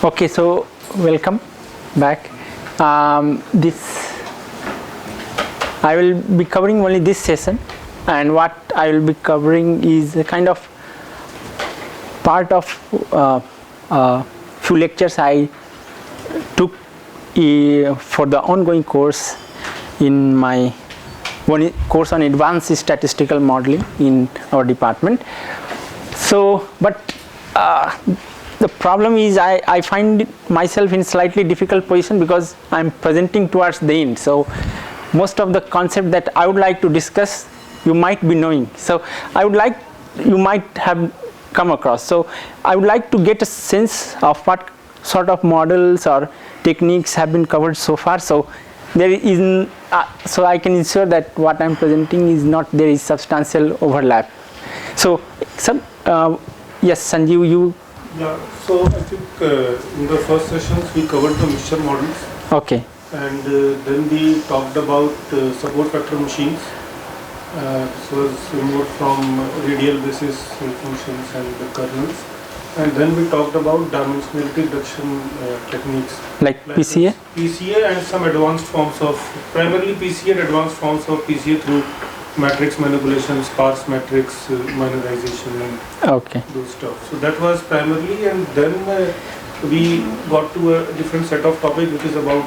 Okay, so welcome back. This I will be covering only this session, and what I will be covering is a kind of part of few lectures I took for the ongoing course in my course on advanced statistical modeling in our department. So, but the problem is I find myself in slightly difficult position because I am presenting towards the end. So, most of the concept that I would like to discuss you might be knowing. So, I would like you might have come across. So, I would like to get a sense of what sort of models or techniques have been covered so far. So, there is so I can ensure that what I am presenting is not there is substantial overlap. So, yes, Sanjeev, you. Yeah, so I think in the first sessions we covered the mixture models. Okay. And then we talked about support vector machines. This was removed from radial basis functions and the kernels. And then we talked about dimensionality reduction techniques. Like PCA? PCA and some advanced forms of, primarily PCA and advanced forms of PCA through matrix manipulation, sparse matrix minorization and okay. those stuff. So that was primarily, and then we got to a different set of topic which is about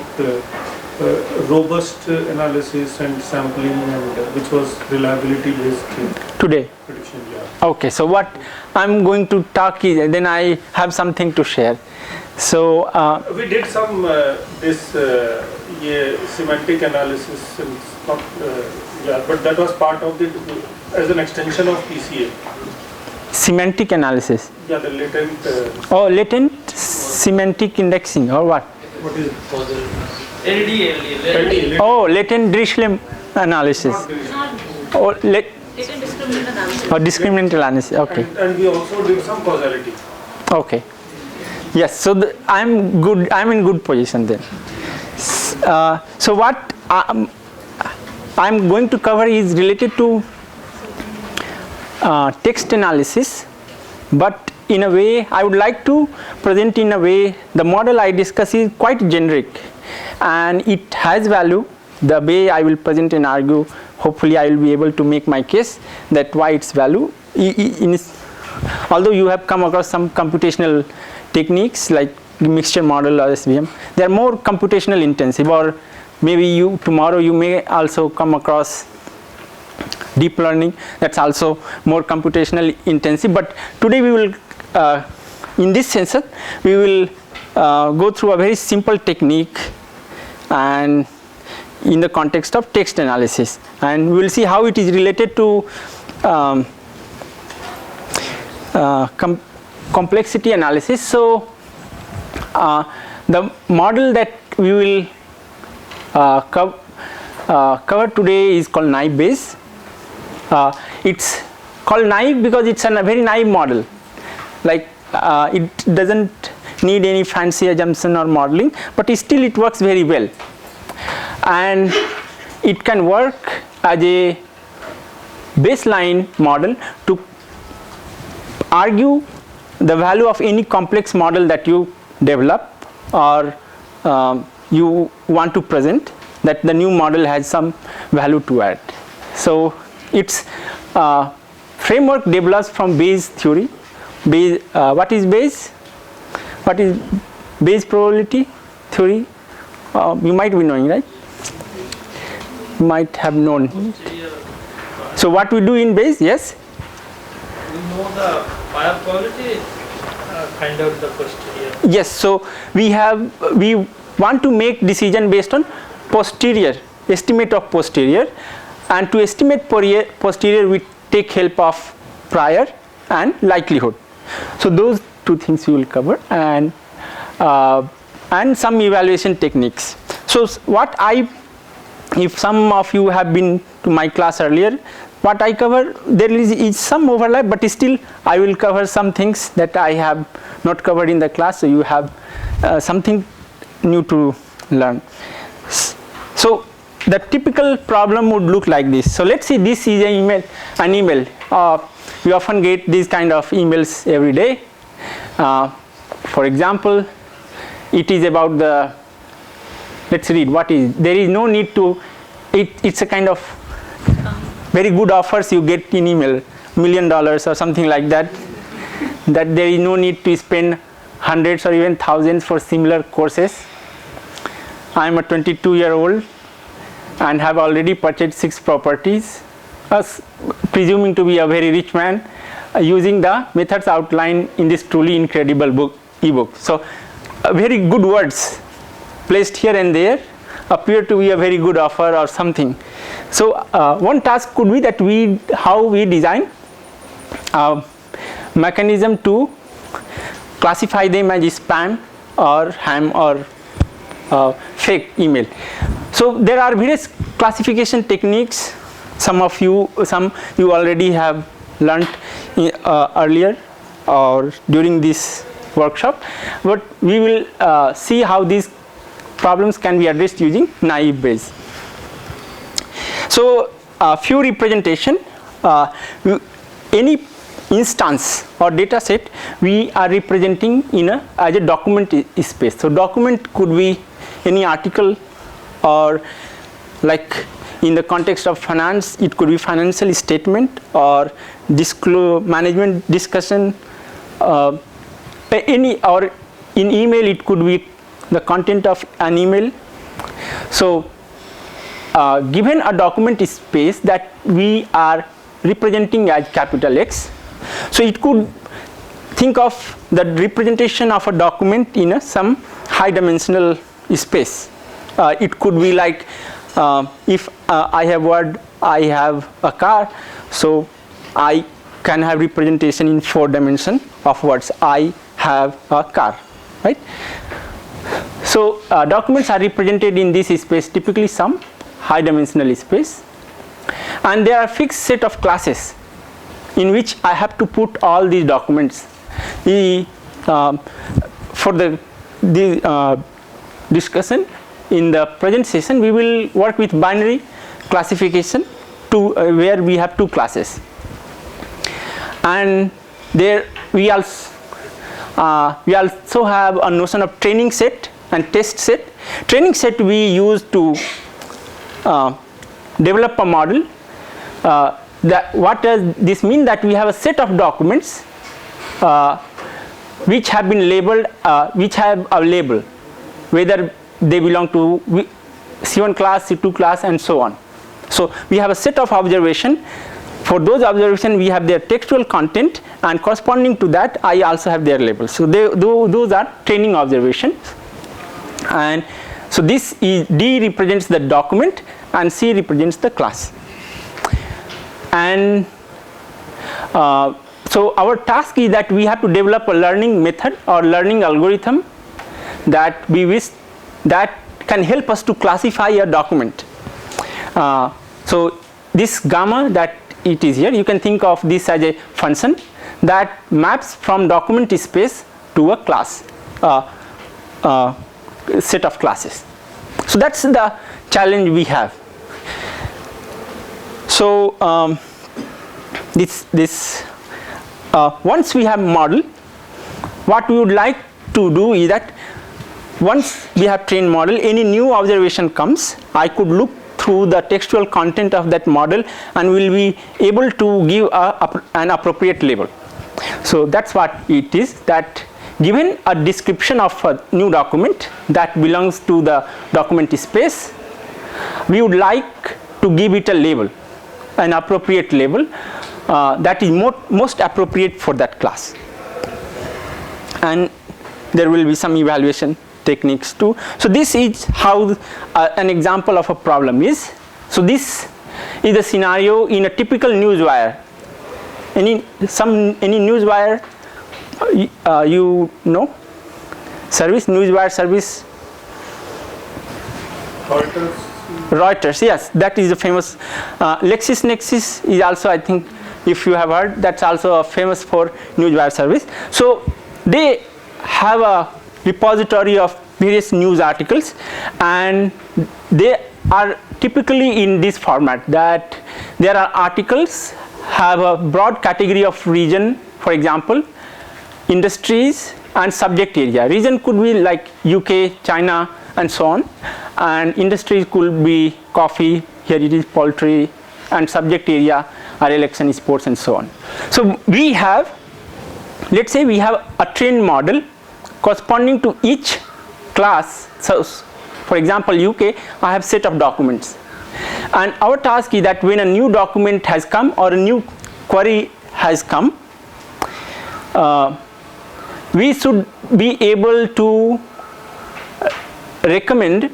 robust analysis and sampling, and which was reliability based today prediction. Yeah. Okay, so what I'm going to talk is then I have something to share. So we did some this semantic analysis, and not but that was part of the as an extension of PCA. Semantic analysis. Yeah, the latent. Latent semantic indexing or what? What is it? LD. Latent Dirichlet analysis. Latent discriminant analysis. Discriminant analysis. Okay. And we also did some causality. Okay. Yes. So I'm good. I'm in good position then. So what I'm going to cover is related to text analysis, but in a way I would like to present in a way the model I discuss is quite generic and it has value. The way I will present and argue, hopefully I will be able to make my case that why its value. Although you have come across some computational techniques like mixture model or SVM, they are more computational intensive, or maybe tomorrow you may also come across deep learning, that's also more computational intensive. But today we will in this session we will go through a very simple technique and in the context of text analysis, and we will see how it is related to complexity analysis. So the model that we will cover today is called naive Bayes. It's called naive because it's a very naive model. Like it doesn't need any fancy assumption or modeling, but still it works very well, and it can work as a baseline model to argue the value of any complex model that you develop or you want to present, that the new model has some value to add. So its framework develops from Bayes theory. Bayes, what is Bayes? What is Bayes probability theory? You might be knowing, right? You might have known. So what we do in Bayes? Yes? We know the prior probability, kind of the posterior. Yes. So we want to make decision based on posterior, estimate of posterior, and to estimate posterior we take help of prior and likelihood. So those two things we will cover, and some evaluation techniques. So if some of you have been to my class earlier, what I cover, there is some overlap, but still I will cover some things that I have not covered in the class, so you have something new to learn. So the typical problem would look like this. So let's see, this is an email. We often get these kind of emails every day. For example, it is about the, let's read what is, there is no need to, it's a kind of very good offers you get in email, $1 million or something like that, that there is no need to spend hundreds or even thousands for similar courses. I am a 22-year-old and have already purchased 6 properties, presuming to be a very rich man, using the methods outlined in this truly incredible ebook. So very good words placed here and there appear to be a very good offer or something. So one task could be that how we design a mechanism to classify them as spam or ham or fake email. So there are various classification techniques. Some you already have learnt earlier or during this workshop, but we will see how these problems can be addressed using naive Bayes. So few representation, any instance or data set we are representing as a document space. So document could be any article, or like in the context of finance it could be financial statement or management discussion, or in email it could be the content of an email. So given a document space that we are representing as capital X, so it could think of the representation of a document in some high dimensional space. It could be like if I have word, I have a car, so I can have representation in 4 dimensions of words, I have a car, right? So documents are represented in this space, typically some high dimensional space, and there are fixed set of classes in which I have to put all these documents. For the discussion in the present session, we will work with binary classification where we have 2 classes, and there we also have a notion of training set and test set. Training set we use to develop a model. What does this mean? That we have a set of documents which have been labeled, which have a label, whether they belong to C1 class, C2 class, and so on. So we have a set of observation. For those observations we have their textual content, and corresponding to that I also have their labels. So those are training observations, and so this is D represents the document and C represents the class. And so our task is that we have to develop a learning method or learning algorithm that we wish that can help us to classify a document. So this gamma that it is here, you can think of this as a function that maps from document space to a class, set of classes. So that's the challenge we have. So once we have model, what we would like to do is that once we have trained model, any new observation comes, I could look through the textual content of that model and will be able to give an appropriate label. So that's what it is, that given a description of a new document that belongs to the document space, we would like to give it a label, an appropriate label that is most appropriate for that class. And there will be some evaluation techniques too. So this is how an example of a problem is. So this is a scenario in a typical newswire. Any newswire you know service, newswire service? Reuters, yes, that is a famous. LexisNexis is also, I think, if you have heard, that's also famous for newswire service. So they have a repository of various news articles, and they are typically in this format, that there are articles have a broad category of region, for example industries, and subject area. Region could be like UK, China, and so on, and industries could be coffee, here it is poultry, and subject area are election, sports, and so on. So we have, let's say we have a trained model corresponding to each class. So for example, UK, I have set of documents, and our task is that when a new document has come or a new query has come, we should be able to recommend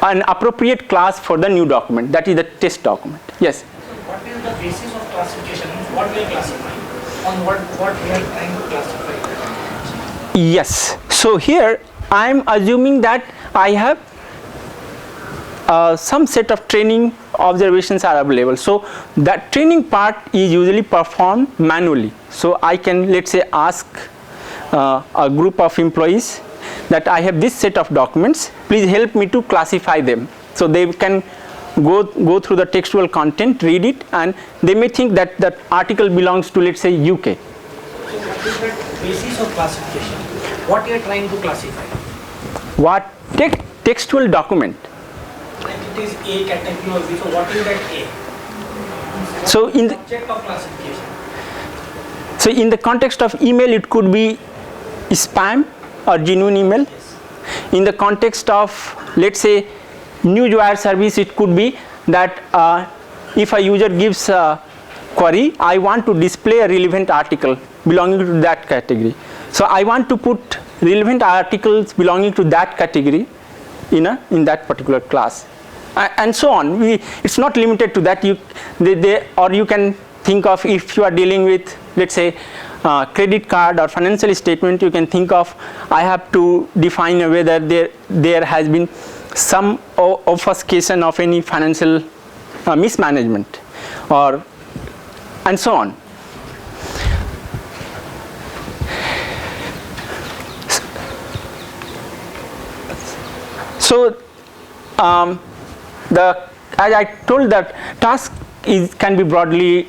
an appropriate class for the new document, that is the test document. Yes? What is the basis of classification? What we are classifying? On what we are trying to classify? Yes. So here I am assuming that I have some set of training observations are available. So that training part is usually performed manually. So I can, let's say, ask a group of employees that I have this set of documents, please help me to classify them. So they can go through the textual content, read it, and they may think that that article belongs to, let's say, UK. So what is the basis of classification? What you are trying to classify? What textual document? Like it is A category or B, so what is that A? So in the Subject of classification. So in the context of email, it could be spam or genuine email. Yes. In the context of, let's say, newswire service, it could be that if a user gives a query, I want to display a relevant article belonging to that category. So I want to put relevant articles belonging to that category in that particular class, and so on. It's not limited to that. Or you can think of, if you are dealing with, let's say, credit card or financial statement, you can think of, I have to define whether there has been some obfuscation of any financial mismanagement, or and so on. So as I told, that task can be broadly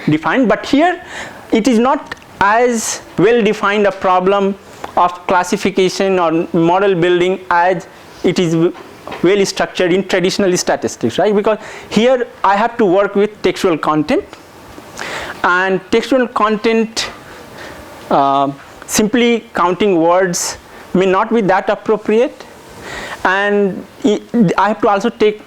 defined, but here it is not as well defined a problem of classification or model building as it is well structured in traditional statistics, right? Because here I have to work with textual content, and textual content, simply counting words may not be that appropriate, and I have to also take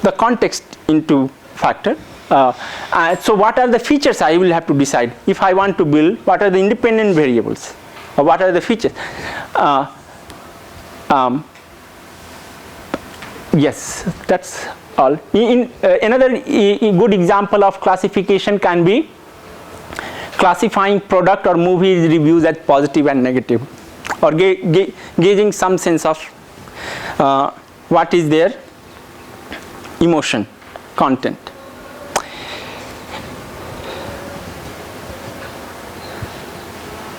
the context into factor. So what are the features I will have to decide if I want to build? What are the independent variables? Or what are the features? Yes, that's all. Another good example of classification can be classifying product or movie reviews as positive and negative, or gauging some sense of what is their emotion content.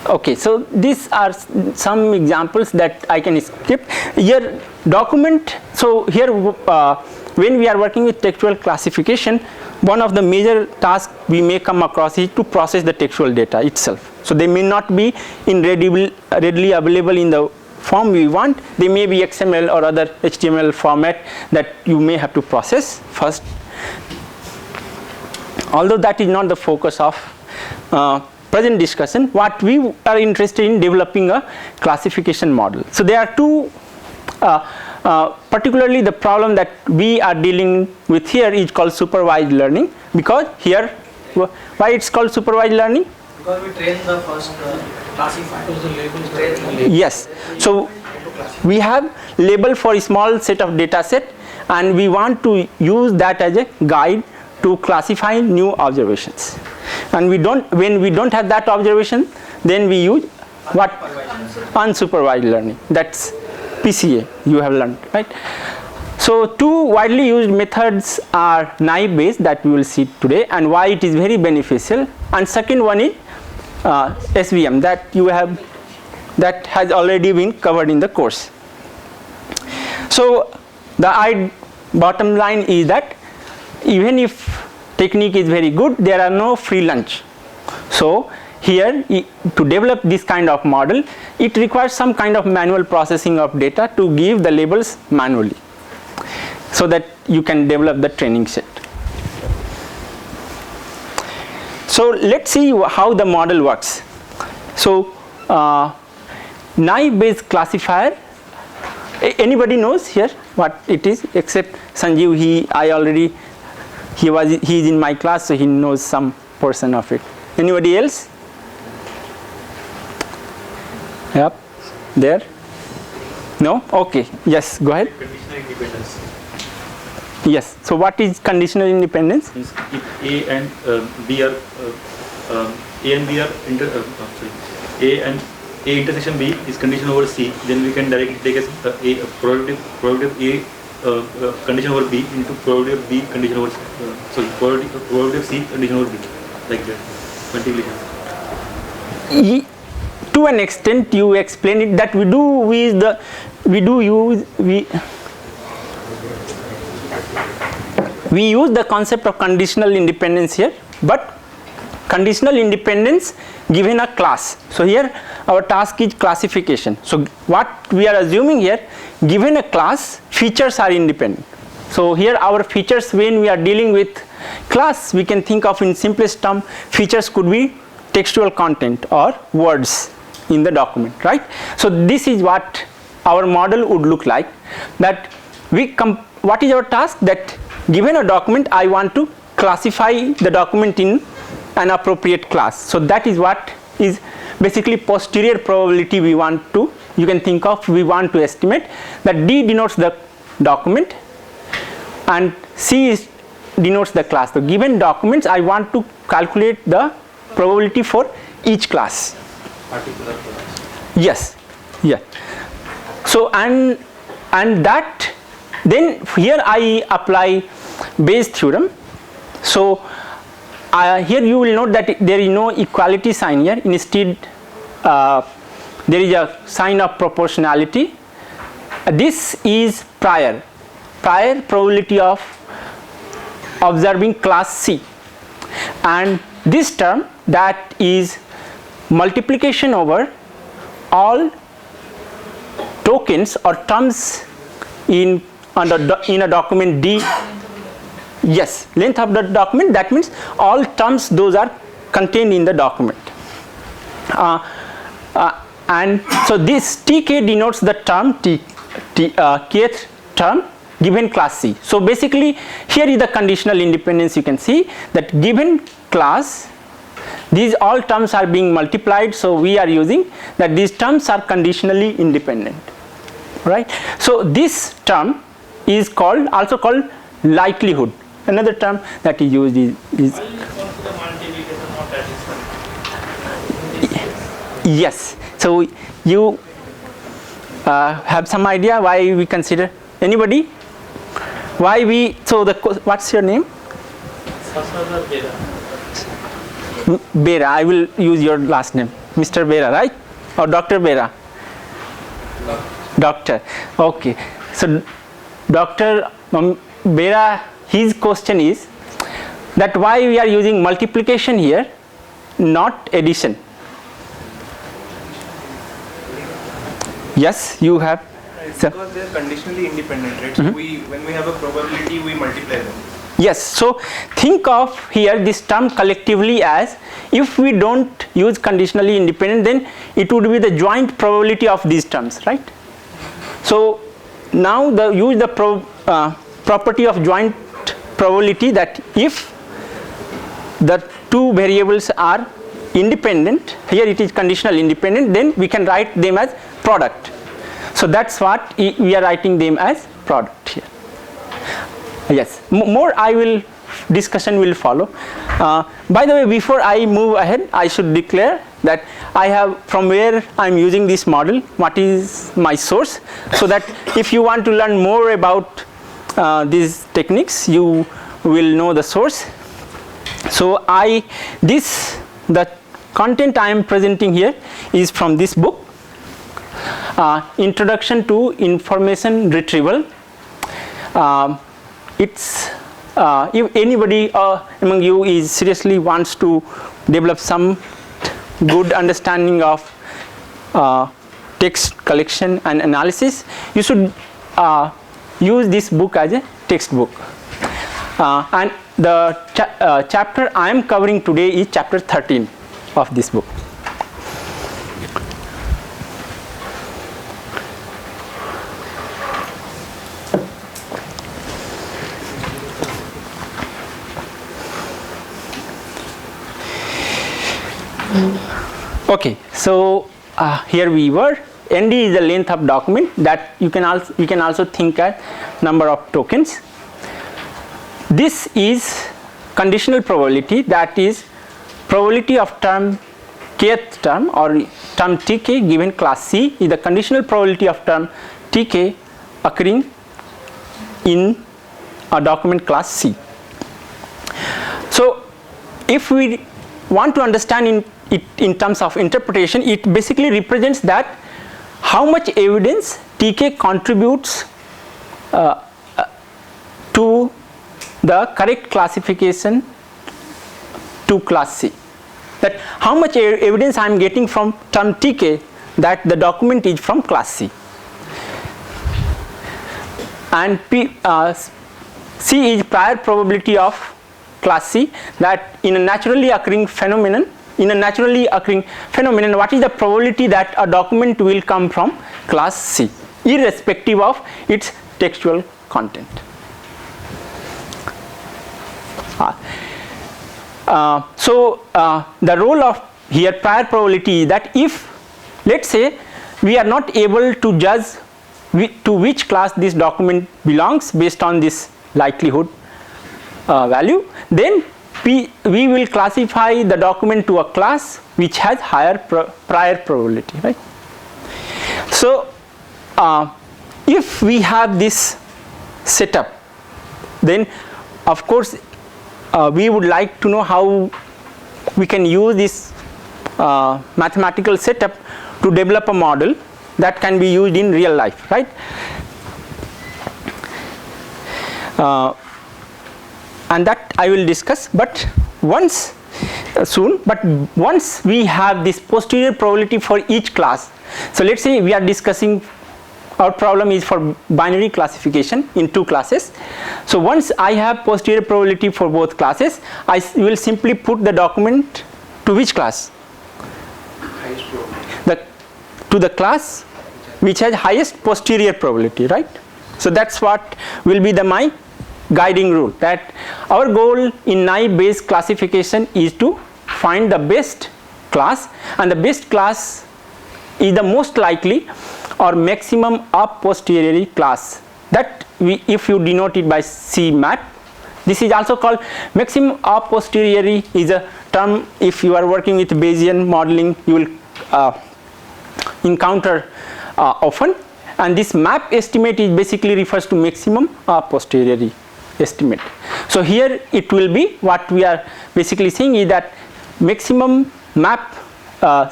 Okay, so these are some examples that I can skip. Here document, so here when we are working with textual classification, one of the major tasks we may come across is to process the textual data itself. So they may not be in readily available in the form we want. They may be XML or other HTML format that you may have to process first. Although that is not the focus of present discussion, what we are interested in developing a classification model. So there are two, particularly the problem that we are dealing with here is called supervised learning, because here, why it's called supervised learning? Because we train the first classifier. Yes, so we have label for a small set of data set, and we want to use that as a guide to classify new observations. And when we don't have that observation, then we use what? Unsupervised learning. That's PCA you have learned, right? So two widely used methods are naive Bayes that we will see today, and why it is very beneficial. And second one is SVM that has already been covered in the course. So the bottom line is that even if technique is very good, there are no free lunch. So here to develop this kind of model, it requires some kind of manual processing of data to give the labels manually, so that you can develop the training set. So let's see how the model works. So naive Bayes classifier, anybody knows here what it is except Sanjeev? He is in my class, so he knows some portion of it. Anybody else? Yep, there. No? Okay. Yes, go ahead. Conditional independence. Yes. So what is conditional independence? Means if A and B are A and A intersection B is conditional over C, then we can directly take as A probability of A condition over B into probability of B condition over probability of C condition over B, like that multiplication. To an extent, you explain it that we use the concept of conditional independence here, but conditional independence given a class. So here our task is classification. So what we are assuming here, given a class, features are independent. So here our features, when we are dealing with class, we can think of in simplest term, features could be textual content or words in the document, right? So this is what our model would look like, that what is our task, that given a document I want to classify the document in an appropriate class. So that is what is basically posterior probability we want to estimate, that D denotes the document and C denotes the class. So given documents I want to calculate the probability for each class. Particular class. Yes. Yeah. So and that, then here I apply Bayes theorem. So here you will note that there is no equality sign here. Instead there is a sign of proportionality. This is prior probability of observing class C, and this term, that is multiplication over all tokens or terms in a document D. Yes, length of the document, that means all terms those are contained in the document. And so this Tk denotes the term kth term given class C. So basically here is the conditional independence. You can see that given class, these all terms are being multiplied, so we are using that these terms are conditionally independent, right? So this term is also called likelihood. Another term that is used is Why is the multiplication not addition? yes. So you have some idea why we consider, anybody? Why we, so what's your name? Sasada Bera. Bera, I will use your last name, Mr. Bera, right? Or Dr. Bera? Doctor. Okay. So Dr. Bera, his question is that why we are using multiplication here, not addition. Yes, you have. Because they are conditionally independent, right? So when we have a probability, we multiply them. Yes, so think of here this term collectively as, if we don't use conditionally independent, then it would be the joint probability of these terms, right? So now use the property of joint probability, that if the two variables are independent, here it is conditional independent, then we can write them as product. So that's what we are writing them as product here. Yes, more discussion will follow. By the way, before I move ahead, I should declare that I have, from where I am using this model, what is my source, so that if you want to learn more about these techniques, you will know the source. So the content I am presenting here is from this book, Introduction to Information Retrieval. It's if anybody among you is seriously wants to develop some good understanding of text collection and analysis, you should use this book as a textbook. And the chapter I am covering today is chapter 13 of this book. Okay, so here we were. ND is the length of document that you can also think as number of tokens. This is conditional probability, that is probability of term kth term or term tk given class C is the conditional probability of term tk occurring in a document class C. So if we want to understand it in terms of interpretation, it basically represents that how much evidence tk contributes to the correct classification to class C. That how much evidence I am getting from term tk that the document is from class C. And C is prior probability of class C, that in a naturally occurring phenomenon, what is the probability that a document will come from class C, irrespective of its textual content. So the role of here prior probability is that if, let's say, we are not able to judge to which class this document belongs based on this likelihood value, then we will classify the document to a class which has higher prior probability, right? So if we have this setup, then of course we would like to know how we can use this mathematical setup to develop a model that can be used in real life, right? And that I will discuss, but once we have this posterior probability for each class. So let's say we are discussing, our problem is for binary classification in two classes. So once I have posterior probability for both classes, I will simply put the document to which class? Highest probability. To the class which has highest posterior probability, right? So that's what will be my guiding rule, that our goal in naive based classification is to find the best class, and the best class is the most likely or maximum a posteriori class, that if you denote it by C map, this is also called maximum a posteriori is a term if you are working with Bayesian modeling you will encounter often, and this map estimate is basically refers to maximum a posteriori estimate. So here it will be, what we are basically saying is that maximum map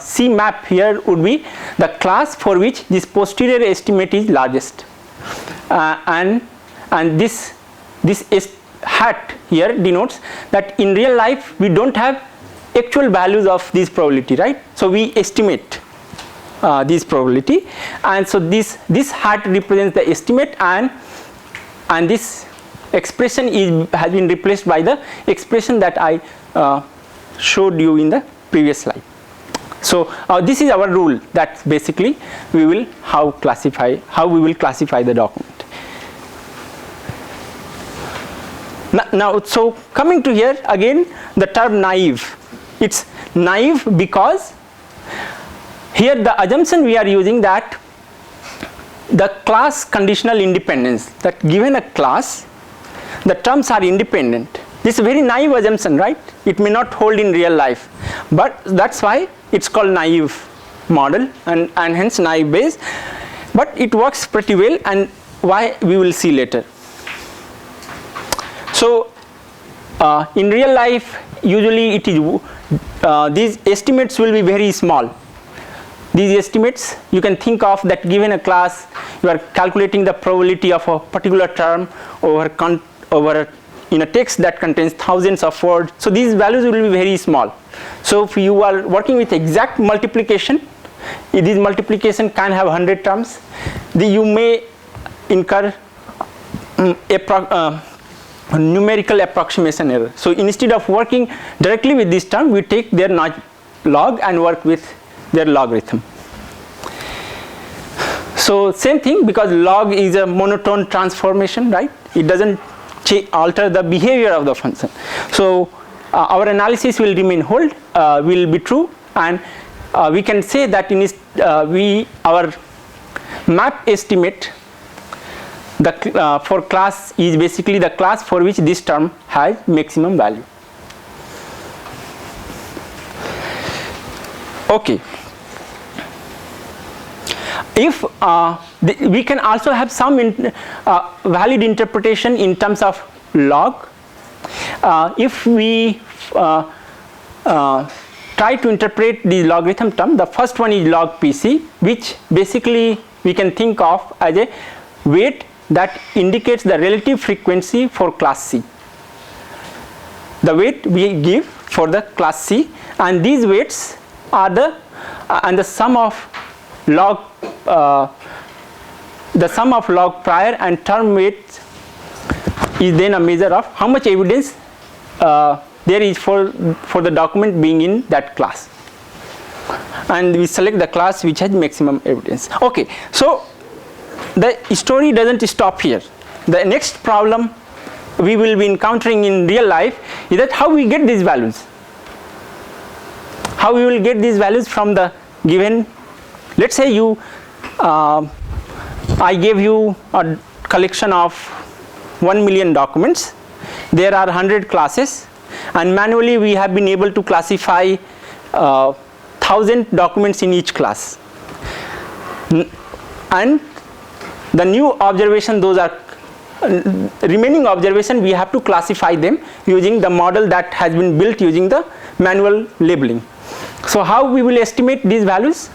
C map here would be the class for which this posterior estimate is largest, and this hat here denotes that in real life we don't have actual values of this probability, right? So we estimate this probability, and so this hat represents the estimate, and this expression has been replaced by the expression that I showed you in the previous slide. So this is our rule, that basically we will how we will classify the document. Now so coming to here again, the term naive, it's naive because here the assumption we are using that the class conditional independence, that given a class the terms are independent. This is a very naive assumption, right? It may not hold in real life, but that's why it's called naive model and hence naive based, but it works pretty well, and why we will see later. So in real life usually it is these estimates will be very small. These estimates you can think of that given a class you are calculating the probability of a particular term over in a text that contains thousands of words, so these values will be very small. So if you are working with exact multiplication, this multiplication can have 100 terms, you may incur a numerical approximation error. So instead of working directly with this term, we take their log and work with their logarithm. So same thing, because log is a monotone transformation, right? It doesn't alter the behavior of the function. So our analysis will remain will be true, and we can say that our map estimate for class is basically the class for which this term has maximum value. Okay. If we can also have some valid interpretation in terms of log. If we try to interpret the logarithm term, the first one is log PC, which basically we can think of as a weight that indicates the relative frequency for class C. The weight we give for the class C, and these weights are the sum of log prior and term weights is then a measure of how much evidence there is for the document being in that class, and we select the class which has maximum evidence. Okay, so the story doesn't stop here. The next problem we will be encountering in real life is that how we get these values. How we will get these values from the given. Let's say I gave you a collection of 1 million documents. There are 100 classes, and manually we have been able to classify 1,000 documents in each class. And the new observation, those are remaining observation, we have to classify them using the model that has been built using the manual labeling. So how we will estimate these values?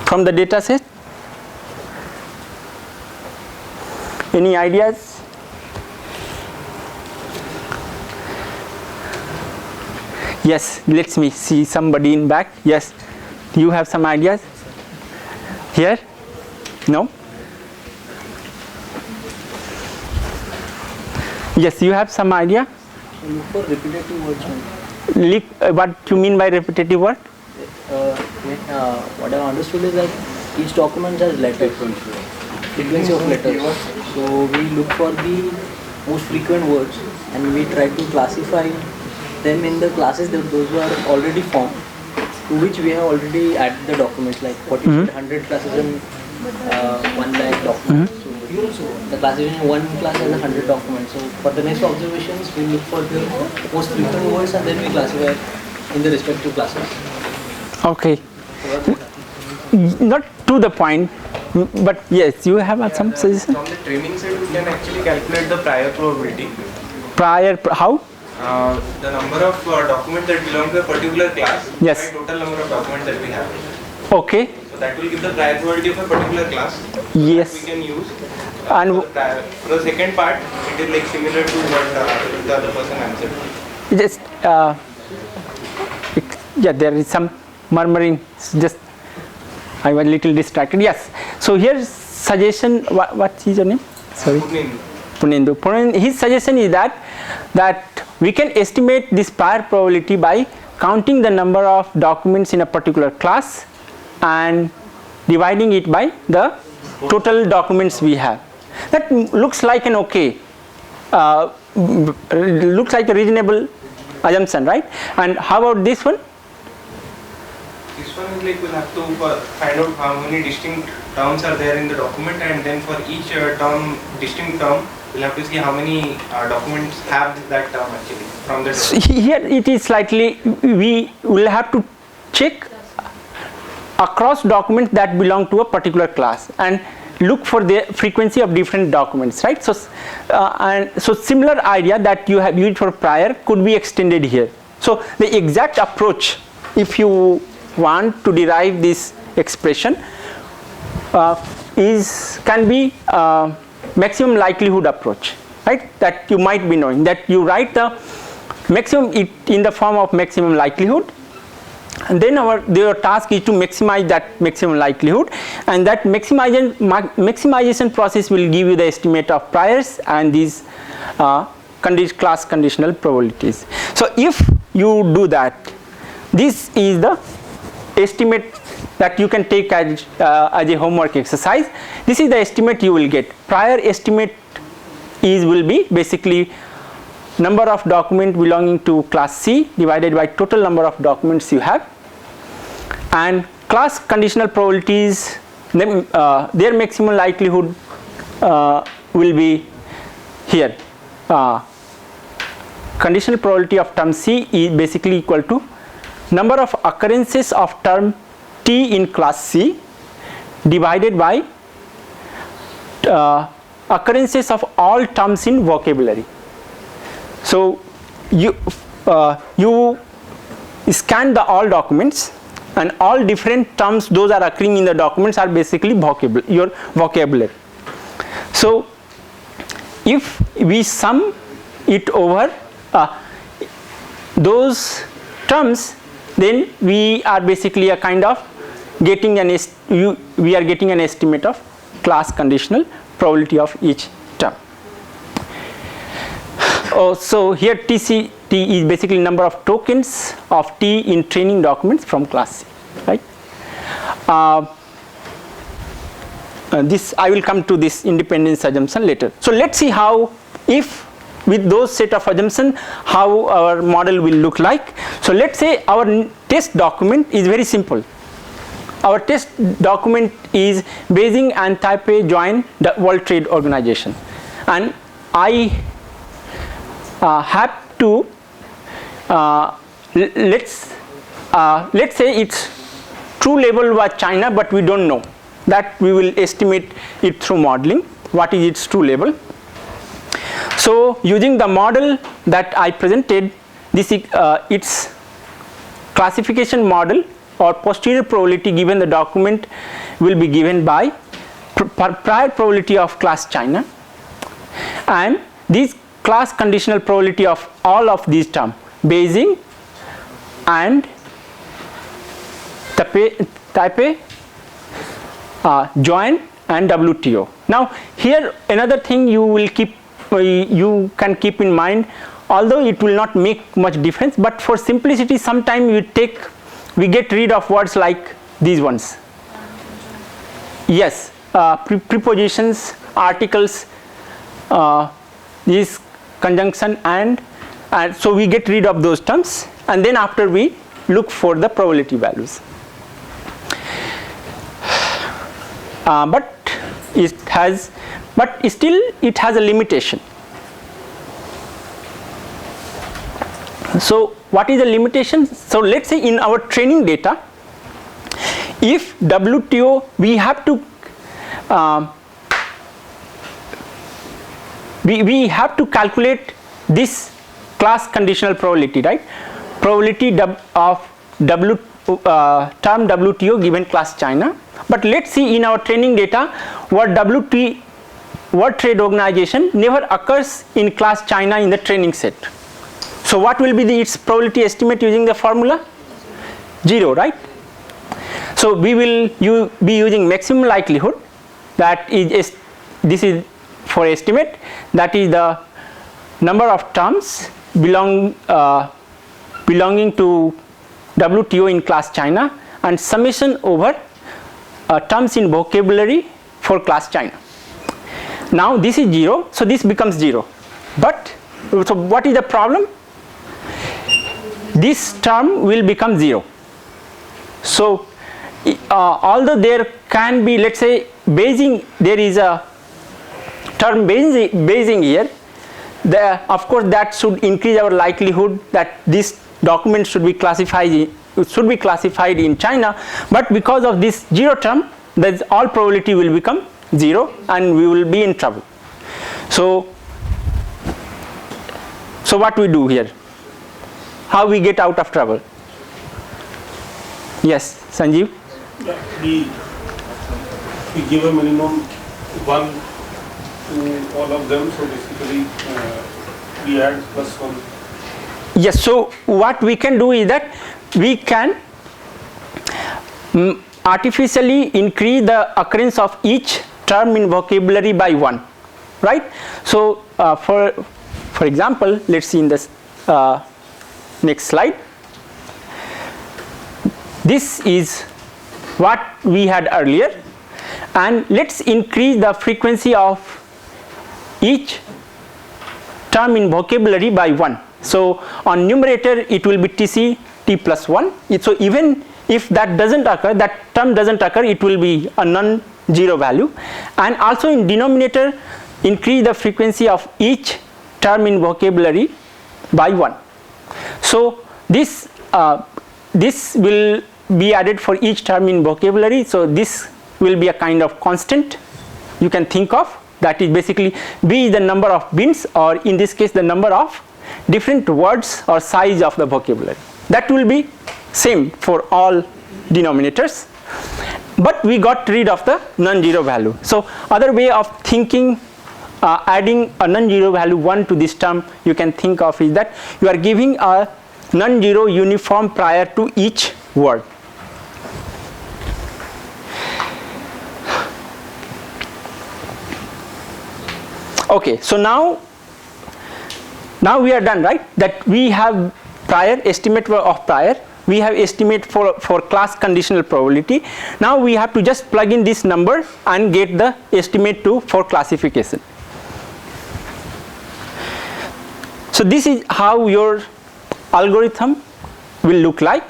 From the data set? Any ideas? Yes, let me see somebody in back. Yes, you have some ideas? Here? No? Yes, you have some idea? Look for repetitive words. What you mean by repetitive word? What I understood is that each document has letters, frequency of letters. So we look for the most frequent words and we try to classify them in the classes that those were already formed, to which we have already added the documents, like what you said, 100 classes in 1 lakh documents. So the classification in one class has 100 documents. So for the next observations, we look for the most frequent words and then we classify in the respective classes. Okay. Not to the point, but yes, you have some suggestion. From the training set, we can actually calculate the prior probability. How? The number of documents that belong to a particular class. Yes. By total number of documents that we have. Okay. So that will give the prior probability of a particular class. Yes. We can use. And for the second part, it is like similar to what the other person answered. just yeah, there is some murmuring. Just I was a little distracted. Yes. So here's suggestion. What is your name? Sorry. Punendu. His suggestion is that we can estimate this prior probability by counting the number of documents in a particular class and dividing it by the total documents we have. That looks like an okay, looks like a reasonable assumption, right? And how about this one? This one is like we'll have to find out how many distinct terms are there in the document, and then for each distinct term, we'll have to see how many documents have that term actually from the. So here it is slightly, we will have to check across documents that belong to a particular class and look for the frequency of different documents, right? So and so similar idea that you have used for prior could be extended here. So the exact approach, if you want to derive this expression, can be maximum likelihood approach, right? That you might be knowing, that you write the maximum in the form of maximum likelihood, and then your task is to maximize that maximum likelihood, and that maximization process will give you the estimate of priors and these class conditional probabilities. So if you do that, this is the estimate that you can take as a homework exercise. This is the estimate you will get. Prior estimate will be basically number of documents belonging to class C divided by total number of documents you have, and class conditional probabilities, their maximum likelihood will be here. Conditional probability of term C is basically equal to number of occurrences of term T in class C divided by occurrences of all terms in vocabulary. So you scan the all documents, and all different terms those are occurring in the documents are basically your vocabulary. So if we sum it over those terms, then we are basically a kind of getting we are getting an estimate of class conditional probability of each term. So here T is basically number of tokens of T in training documents from class C, right? This I will come to this independence assumption later. So let's see how, if with those set of assumptions, how our model will look like. So let's say our test document is very simple. Our test document is Beijing and Taipei join the World Trade Organization, and I have to let's say its true label was China, but we don't know. That we will estimate it through modeling, what is its true label. So using the model that I presented, this its classification model or posterior probability given the document will be given by prior probability of class China, and this class conditional probability of all of these terms, Beijing and Taipei, join and WTO. Now here another thing you can keep in mind, although it will not make much difference, but for simplicity sometimes we get rid of words like these ones. Yes, prepositions, articles, this conjunction, and so we get rid of those terms, and then after we look for the probability values. But still it has a limitation. So what is the limitation? So let's say in our training data, if WTO, we have to we have to calculate this class conditional probability, right? Probability of term WTO given class China. But let's see in our training data, World Trade Organization never occurs in class China in the training set. So what will be its probability estimate using the formula? 0, right? So we will be using maximum likelihood, that is, this is for estimate, that is the number of terms belonging to WTO in class China, and summation over terms in vocabulary for class China. Now this is 0, so this becomes 0. But so what is the problem? This term will become 0. So although there can be, let's say Beijing, there is a term Beijing here, of course that should increase our likelihood that this document should be classified in China, but because of this 0 term, that all probability will become 0 and we will be in trouble. So what we do here? How we get out of trouble? Yes, Sanjeev? We give a minimum one to all of them, so basically we add +1. Yes, so what we can do is that we can artificially increase the occurrence of each term in vocabulary by 1, right? So for example, let's see in this next slide. This is what we had earlier, and let's increase the frequency of each term in vocabulary by 1. So on numerator it will be TC T plus 1. So even if that doesn't occur, that term doesn't occur, it will be a non-zero value. And also in denominator, increase the frequency of each term in vocabulary by 1. So this will be added for each term in vocabulary. So this will be a kind of constant you can think of, that is basically B is the number of bins, or in this case the number of different words or size of the vocabulary. That will be same for all denominators, but we got rid of the non-zero value. So other way of thinking, adding a non-zero value 1 to this term you can think of is that you are giving a non-zero uniform prior to each word. Okay, so now we are done, right? That we have prior, estimate of prior, we have estimate for class conditional probability. Now we have to just plug in this number and get the estimate for classification. So this is how your algorithm will look like.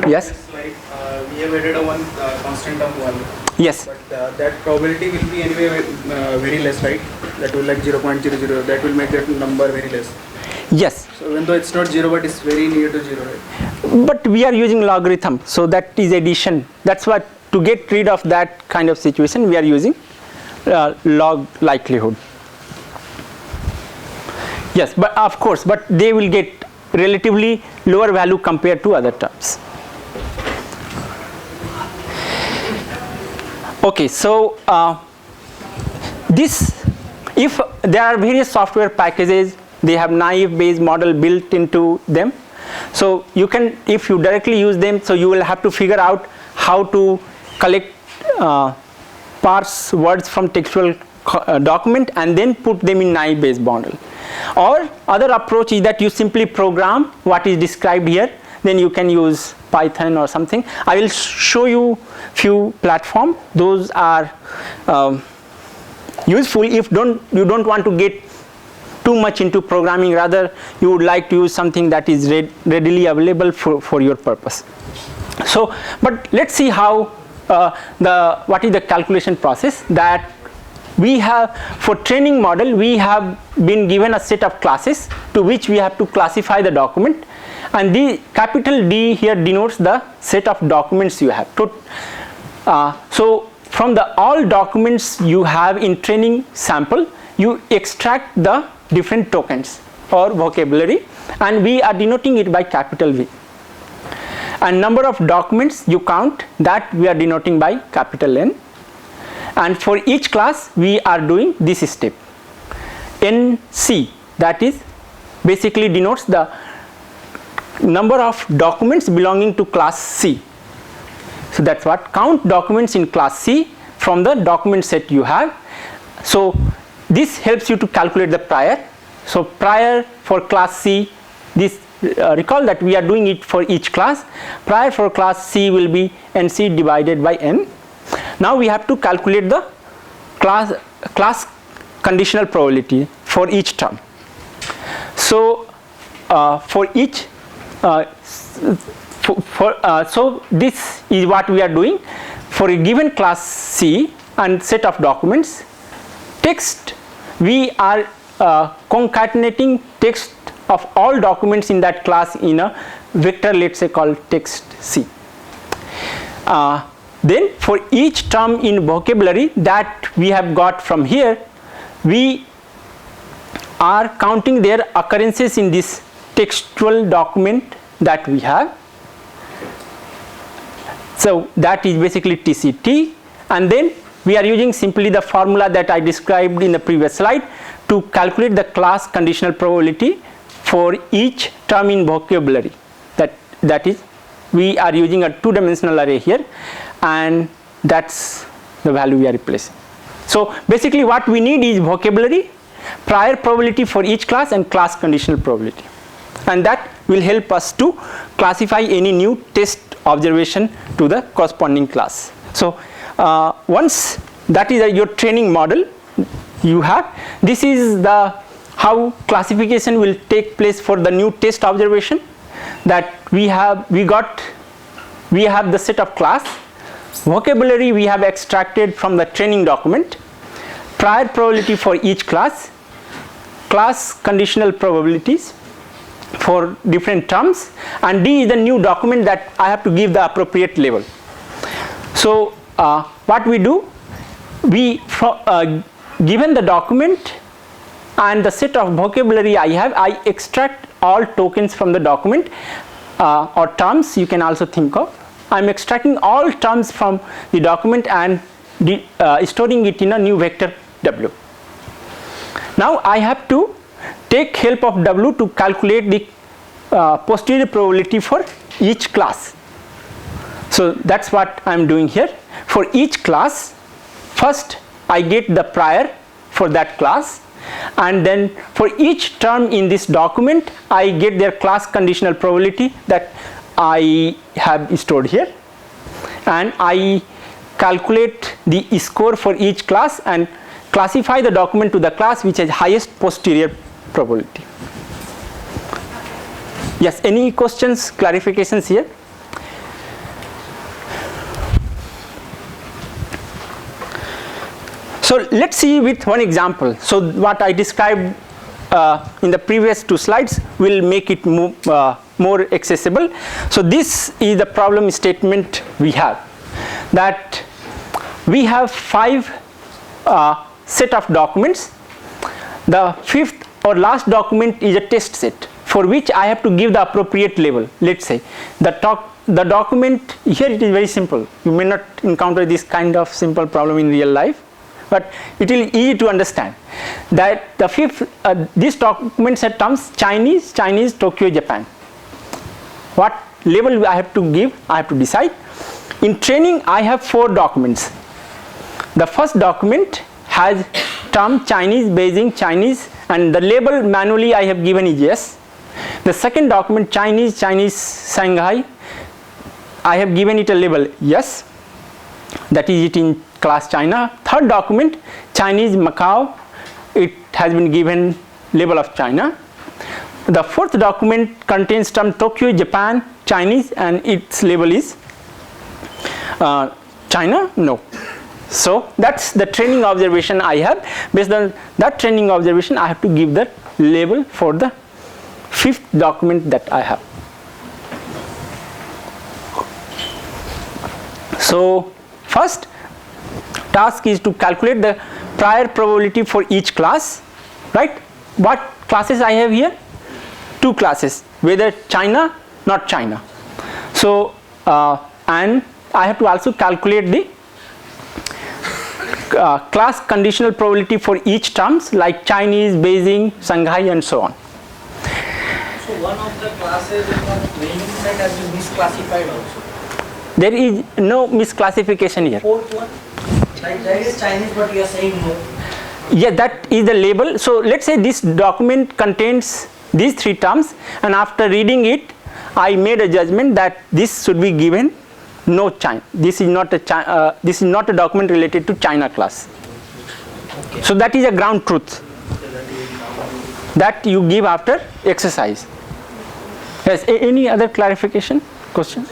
Yes? Like we have added a one constant term 1. Yes. But that probability will be anyway very less, right? That will like 0.00. That will make that number very less. Yes. So even though it's not 0, but it's very near to 0, right? But we are using logarithm, so that is addition. That's what, to get rid of that kind of situation, we are using log likelihood. Yes, but of course, but they will get relatively lower value compared to other terms. Okay, so if there are various software packages, they have naive Bayes model built into them. So you can, if you directly use them, so you will have to figure out how to collect, parse words from textual document and then put them in naive Bayes model. Or other approach is that you simply program what is described here, then you can use Python or something. I will show you few platforms. Those are useful if you don't want to get too much into programming, rather you would like to use something that is readily available for your purpose. So, but let's see how what is the calculation process that we have. For training model, we have been given a set of classes to which we have to classify the document, and the capital D here denotes the set of documents you have. So from the all documents you have in training sample, you extract the different tokens or vocabulary, and we are denoting it by capital V. And number of documents you count, that we are denoting by capital N. And for each class we are doing this step. NC, that is basically denotes the number of documents belonging to class C. So that's what, count documents in class C from the document set you have. So this helps you to calculate the prior. So prior for class C, this recall that we are doing it for each class. Prior for class C will be NC divided by N. Now we have to calculate the class conditional probability for each term. So for each so this is what we are doing for a given class C and set of documents. Text, we are concatenating text of all documents in that class in a vector, let's say called text C. Then for each term in vocabulary that we have got from here, we are counting their occurrences in this textual document that we have. So that is basically TCT, and then we are using simply the formula that I described in the previous slide to calculate the class conditional probability for each term in vocabulary. That is, we are using a two-dimensional array here, and that's the value we are replacing. So basically what we need is vocabulary, prior probability for each class, and class conditional probability, and that will help us to classify any new test observation to the corresponding class. So once that is your training model you have, this is the how classification will take place for the new test observation. That we have the set of class, vocabulary we have extracted from the training document, prior probability for each class, class conditional probabilities for different terms, and D is the new document that I have to give the appropriate label. So what we do, given the document and the set of vocabulary I have, I extract all tokens from the document, or terms you can also think of. I am extracting all terms from the document and storing it in a new vector W. Now I have to take help of W to calculate the posterior probability for each class. So that's what I am doing here. For each class, first I get the prior for that class, and then for each term in this document I get their class conditional probability that I have stored here, and I calculate the score for each class and classify the document to the class which has highest posterior probability. Yes, any questions, clarifications here? So let's see with one example. So what I described in the previous two slides will make it more accessible. So this is the problem statement we have, that we have 5 set of documents. The 5th or last document is a test set for which I have to give the appropriate label. Let's say the document here, it is very simple. You may not encounter this kind of simple problem in real life, but it will be easy to understand that the 5th this document set terms Chinese, Tokyo, Japan. What label I have to give, I have to decide. In training I have 4 documents. The first document has term Chinese, Beijing, Chinese, and the label manually I have given is yes. The second document Chinese, Shanghai, I have given it a label yes, that is it in class China. Third document Chinese, Macau, it has been given label of China. The 4th document contains term Tokyo, Japan, Chinese, and its label is China, no. So that's the training observation I have. Based on that training observation I have to give the label for the 5th document that I have. So first task is to calculate the prior probability for each class, right? What classes I have here? 2 classes, whether China, not China. So and I have to also calculate the class conditional probability for each terms like Chinese, Beijing, Shanghai, and so on. So one of the classes in the training set has been misclassified also. There is no misclassification here. 4th one, like there is Chinese, but you are saying no. Yeah, that is the label. So let's say this document contains these 3 terms, and after reading it I made a judgment that this should be given no China. This is not a document related to China class. Okay. So that is a ground truth that you give after exercise. Yes, any other clarification, question?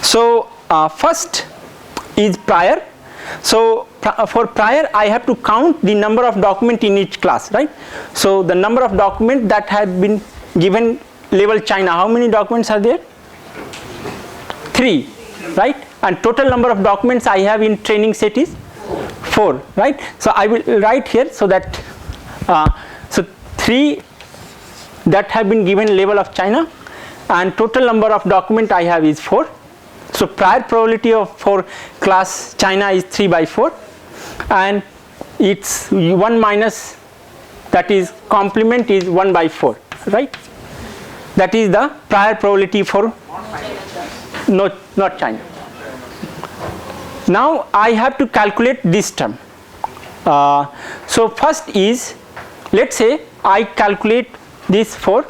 So first is prior. So for prior I have to count the number of documents in each class, right? So the number of documents that have been given label China, how many documents are there? 3, right? And total number of documents I have in training set is 4, right? So I will write here so that so 3 that have been given label of China, and total number of document I have is 4. So prior probability of for class China is 3 by 4, and it's 1 minus, that is complement, is 1 by 4, right? That is the prior probability for not China. Now I have to calculate this term. So first is, let's say I calculate this for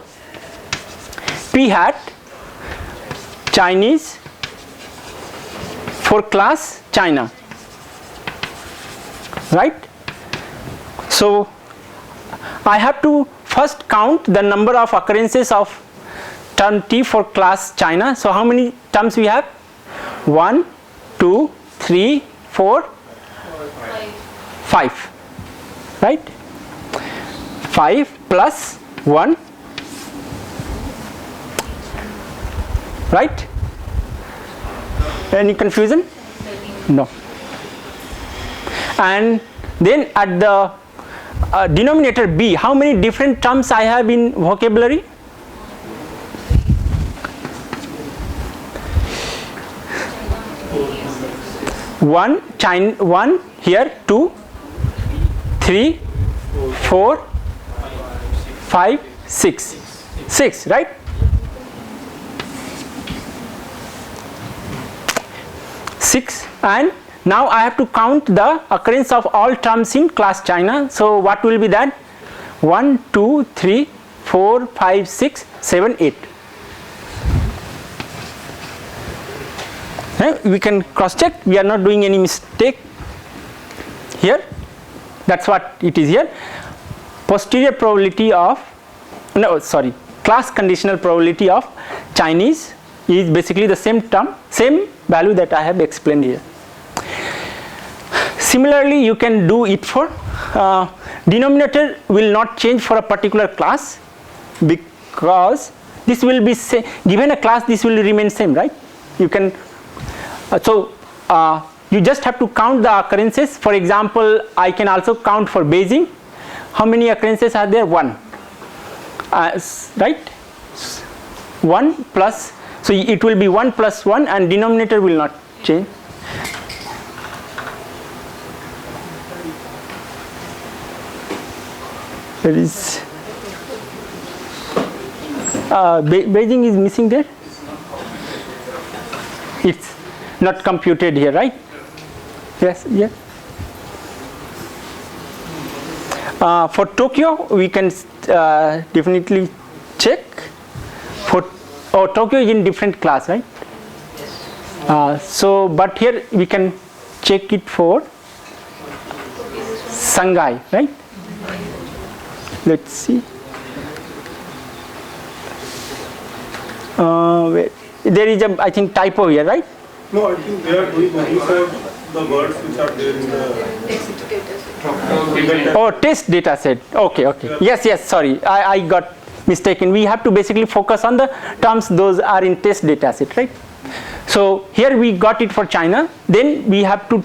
p hat Chinese for class China, right? So I have to first count the number of occurrences of term T for class China. So how many terms we have? 1, 2, 3, 4, 5, right? 5 plus 1, right? Any confusion? No. And then at the denominator B, how many different terms I have in vocabulary? One here, 2, 3, 4, 5, 6, right? 6, and now I have to count the occurrence of all terms in class China. So what will be that? 1, 2, 3, 4, 5, 6, 7, 8. We can cross check, we are not doing any mistake here. That's what it is here. Posterior probability of, class conditional probability of Chinese is basically the same term, same value that I have explained here. Similarly, you can do it for denominator will not change for a particular class, because this will be given a class, this will remain same, right? You can you just have to count the occurrences. For example, I can also count for Beijing. How many occurrences are there? 1, right? 1 plus, so it will be 1 plus 1, and denominator will not change. There is Beijing is missing there. It's not computed here, right? Yes, yes. For Tokyo, we can definitely check. For Tokyo is in different class, right? But here we can check it for Shanghai, right? Let's see. There is a, I think, typo here, right? No, I think they are doing only for the words which are there in the test data set. Okay. Yeah. Yes, sorry. I got mistaken. We have to basically focus on the terms those are in test data set, right? So here we got it for China. Then we have to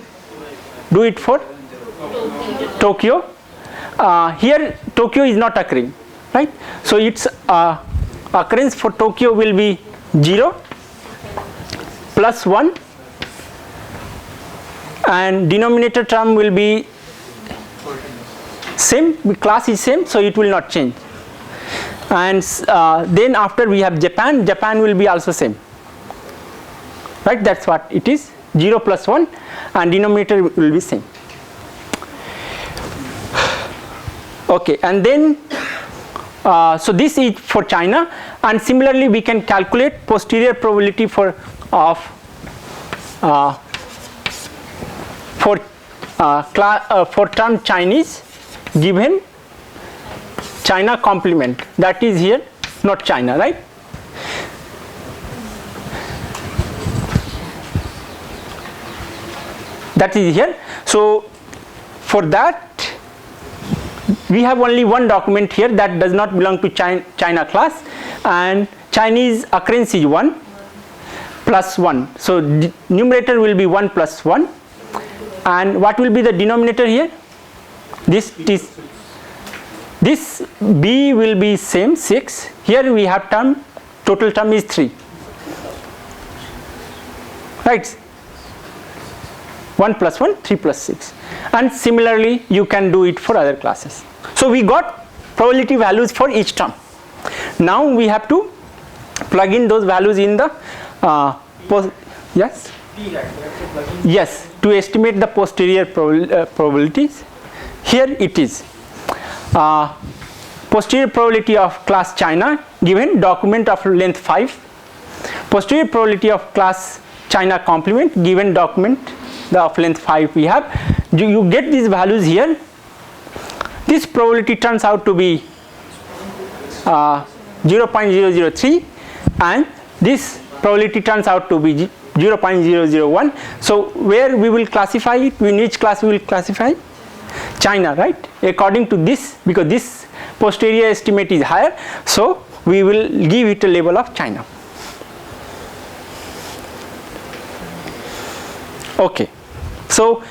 do it for Tokyo. Here Tokyo is not occurring, right? So its occurrence for Tokyo will be 0 plus 1, and denominator term will be same, class is same, so it will not change. And then after we have Japan will be also same, right? That's what it is, 0 plus 1, and denominator will be same. Okay, and then so this is for China, and similarly we can calculate posterior probability for term Chinese given China complement, that is here not China, right? That is here. So for that we have only one document here that does not belong to China class, and Chinese occurrence is 1 plus 1. So numerator will be 1 plus 1, and what will be the denominator here? This B will be same 6. Here we have term total term is 3. Right? 1 plus 1, 3 plus 6. And similarly, you can do it for other classes. So we got probability values for each term. Now we have to plug in those values in the yes? Yes, to estimate the posterior probabilities. Here it is. Posterior probability of class China given document of length 5. Posterior probability of class China complement given document of length 5 we have. You get these values here. This probability turns out to be 0.003 and this probability turns out to be 0.001. So where we will classify it, in which class we will classify? China, right? According to this, because this posterior estimate is higher, so we will give it a label of China. Okay, so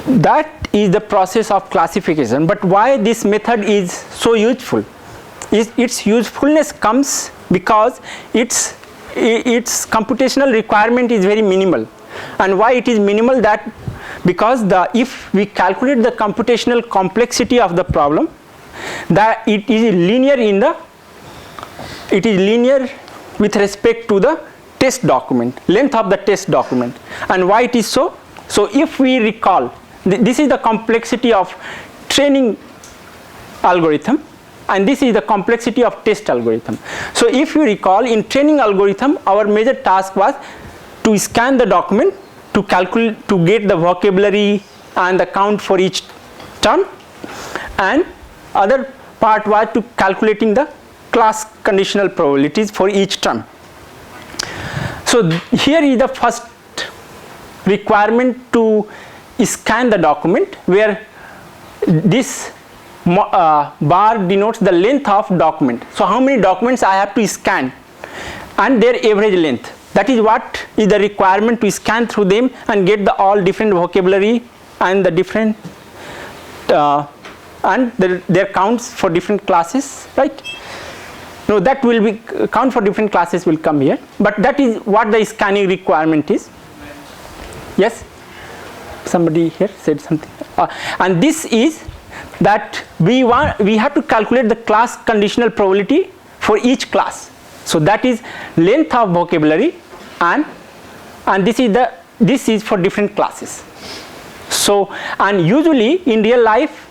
that is the process of classification. But why this method is so useful? Its usefulness comes because its computational requirement is very minimal. And why it is minimal? That because if we calculate the computational complexity of the problem, that it is linear with respect to the test document, length of the test document. And why it is so? So if we recall, this is the complexity of training algorithm and this is the complexity of test algorithm. So if you recall, in training algorithm our major task was to scan the document, to calculate, to get the vocabulary and the count for each term, and other part was to calculating the class conditional probabilities for each term. So here is the first requirement to scan the document, where this bar denotes the length of document. So how many documents I have to scan and their average length. That is what is the requirement to scan through them and get the all different vocabulary and the different and their counts for different classes, right? No, that will be count for different classes will come here, but that is what the scanning requirement is. Yes, somebody here said something, and this is that we have to calculate the class conditional probability for each class. So that is length of vocabulary, and this is for different classes. So, and usually in real life,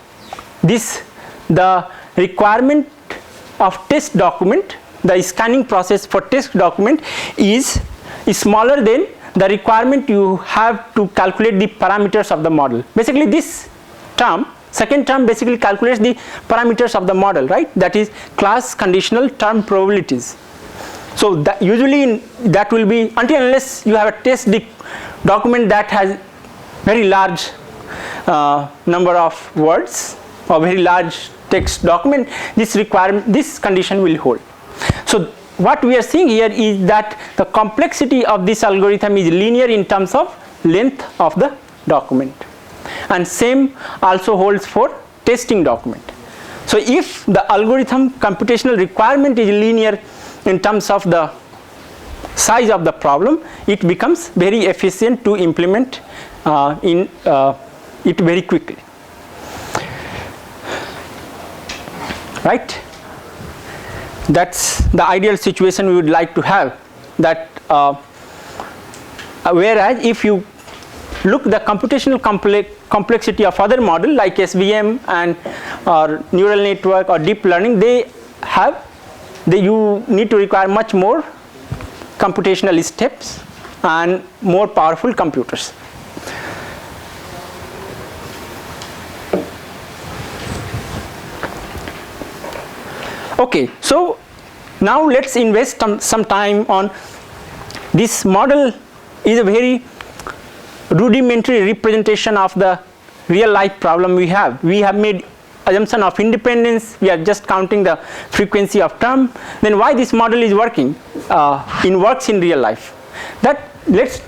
the requirement of test document, the scanning process for test document is smaller than the requirement you have to calculate the parameters of the model. Basically this term, second term, basically calculates the parameters of the model, right? That is class conditional term probabilities. So that usually that will be, until unless you have a test document that has very large number of words or very large text document, this condition will hold. So what we are seeing here is that the complexity of this algorithm is linear in terms of length of the document, and same also holds for testing document. So if the algorithm computational requirement is linear in terms of the size of the problem, it becomes very efficient to implement it very quickly, right? That's the ideal situation we would like to have. That whereas if you look the computational complexity of other model like SVM and or neural network or deep learning, you need to require much more computational steps and more powerful computers. Okay, so now let's invest some time on this model. Is a very rudimentary representation of the real life problem we have. We have made assumption of independence, we are just counting the frequency of term. Then why this model is working works in real life? That let's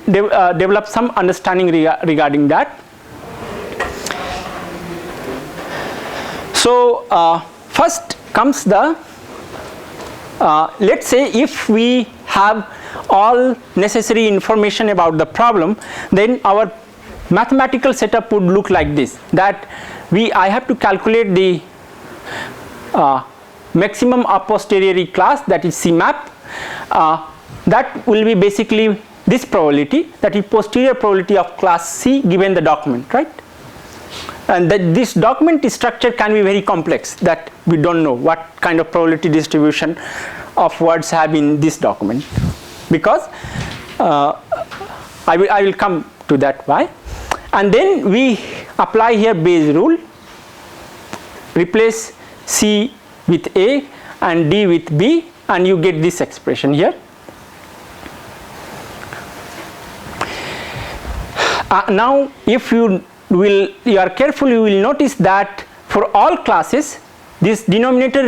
develop some understanding regarding that. So first comes the let's say if we have all necessary information about the problem, then our mathematical setup would look like this, that I have to calculate the maximum a posteriori class, that is CMAP. That will be basically this probability, that is posterior probability of class C given the document, right? And that this document structure can be very complex, that we don't know what kind of probability distribution of words have in this document, because I will come to that why. And then we apply here Bayes rule, replace C with A and D with B, and you get this expression here. Now if you are careful, you will notice that for all classes this denominator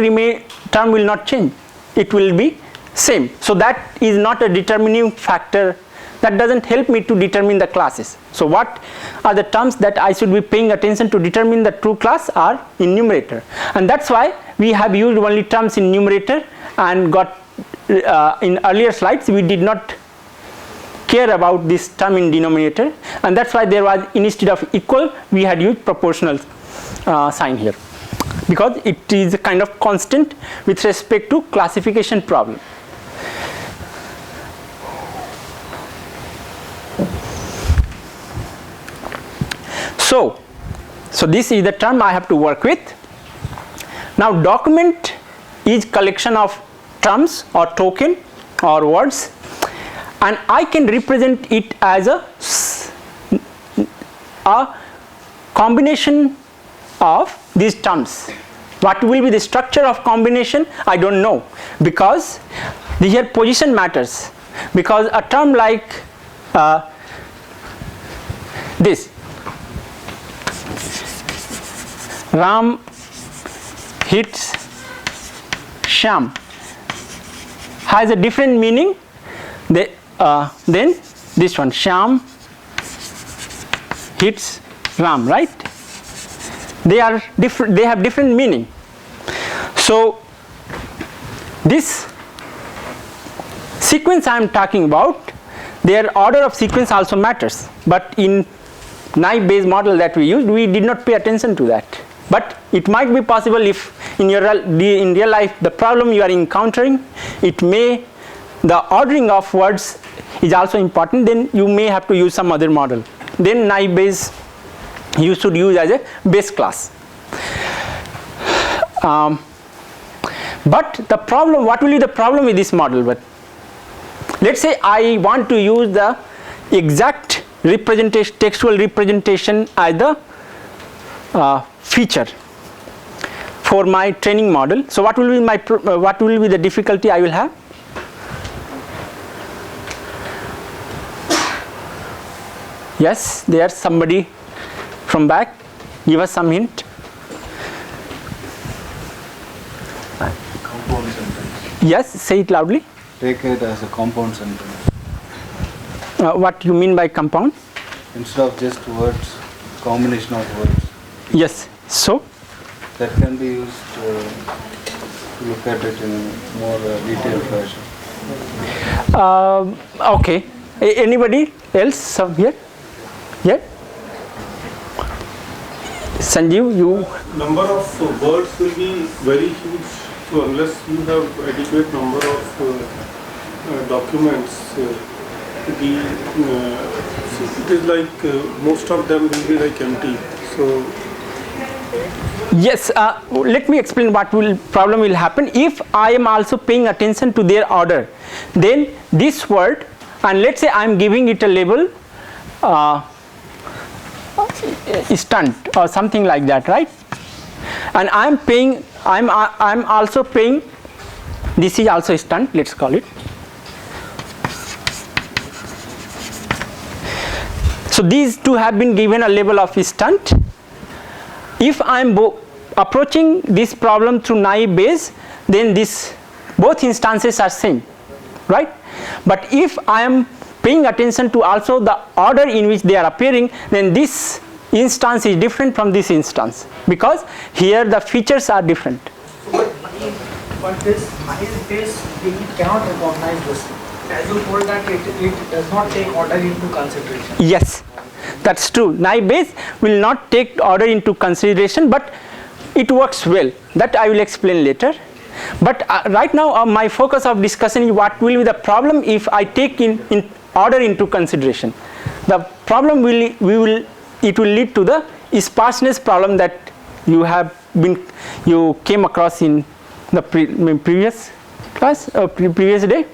term will not change, it will be same. So that is not a determining factor, that doesn't help me to determine the classes. So what are the terms that I should be paying attention to determine the true class are in numerator, and that's why we have used only terms in numerator, and got in earlier slides we did not care about this term in denominator, and that's why there was, instead of equal, we had used proportional sign here, because it is a kind of constant with respect to classification problem. So this is the term I have to work with. Now document is collection of terms or token or words, and I can represent it as a combination of these terms. What will be the structure of combination? I don't know, because here position matters, because a term like this, Ram hits Shyam, has a different meaning then this one, Shyam hits Ram, right? They are different, they have different meaning. So this sequence I am talking about, their order of sequence also matters, but in naive Bayes model that we used, we did not pay attention to that. But it might be possible if in real life the problem you are encountering, it may, the ordering of words is also important, then you may have to use some other model. Then naive Bayes you should use as a base class. But the problem, what will be the problem with this model? But let's say I want to use the exact representation, textual representation as the feature for my training model. So what will be what will be the difficulty I will have? Yes, there's somebody from back. Give us some hint. Compound sentence. Yes, say it loudly. Take it as a compound sentence. What you mean by compound? Instead of just words, combination of words. Yes, so? That can be used to look at it in more detailed fashion. Okay. Anybody else here? Yeah? Sanjeev, you? Number of words will be very huge, so unless you have adequate number of documents, it is like most of them will be like empty. So yes, let me explain what problem will happen if I am also paying attention to their order. Then this word, and let's say I am giving it a label stunt or something like that, right? And I am paying, I'm also paying, this is also stunt, let's call it. So these two have been given a label of stunt. If I am approaching this problem through naive Bayes, then both instances are same, right? But if I am paying attention to also the order in which they are appearing, then this instance is different from this instance, because here the features are different. But this naive base, we cannot recognize this. As you told that it does not take order into consideration. Yes, that's true. Naive base will not take order into consideration, but it works well. That I will explain later. But right now my focus of discussion is what will be the problem if I take in order into consideration. The problem it will lead to the sparseness problem that you came across in the previous class or previous day,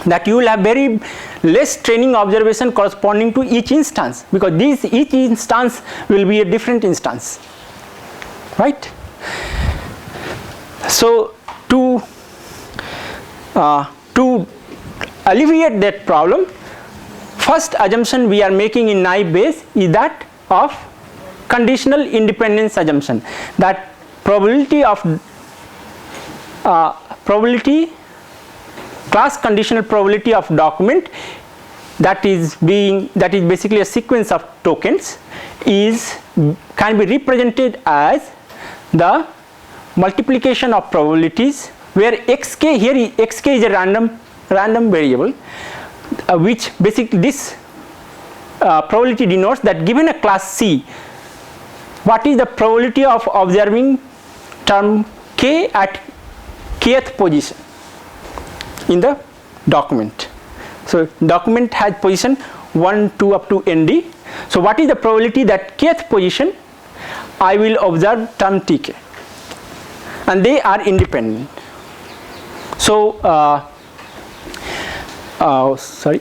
that you will have very less training observation corresponding to each instance, because each instance will be a different instance, right? So to alleviate that problem, first assumption we are making in naive base is that of conditional independence assumption, that class conditional probability of document that is basically a sequence of tokens can be represented as the multiplication of probabilities, where xk here xk is a random variable, which basically this probability denotes that given a class C, what is the probability of observing term k at kth position in the document. So document has position 1, 2 up to nd. So what is the probability that kth position I will observe term tk, and they are independent. So sorry.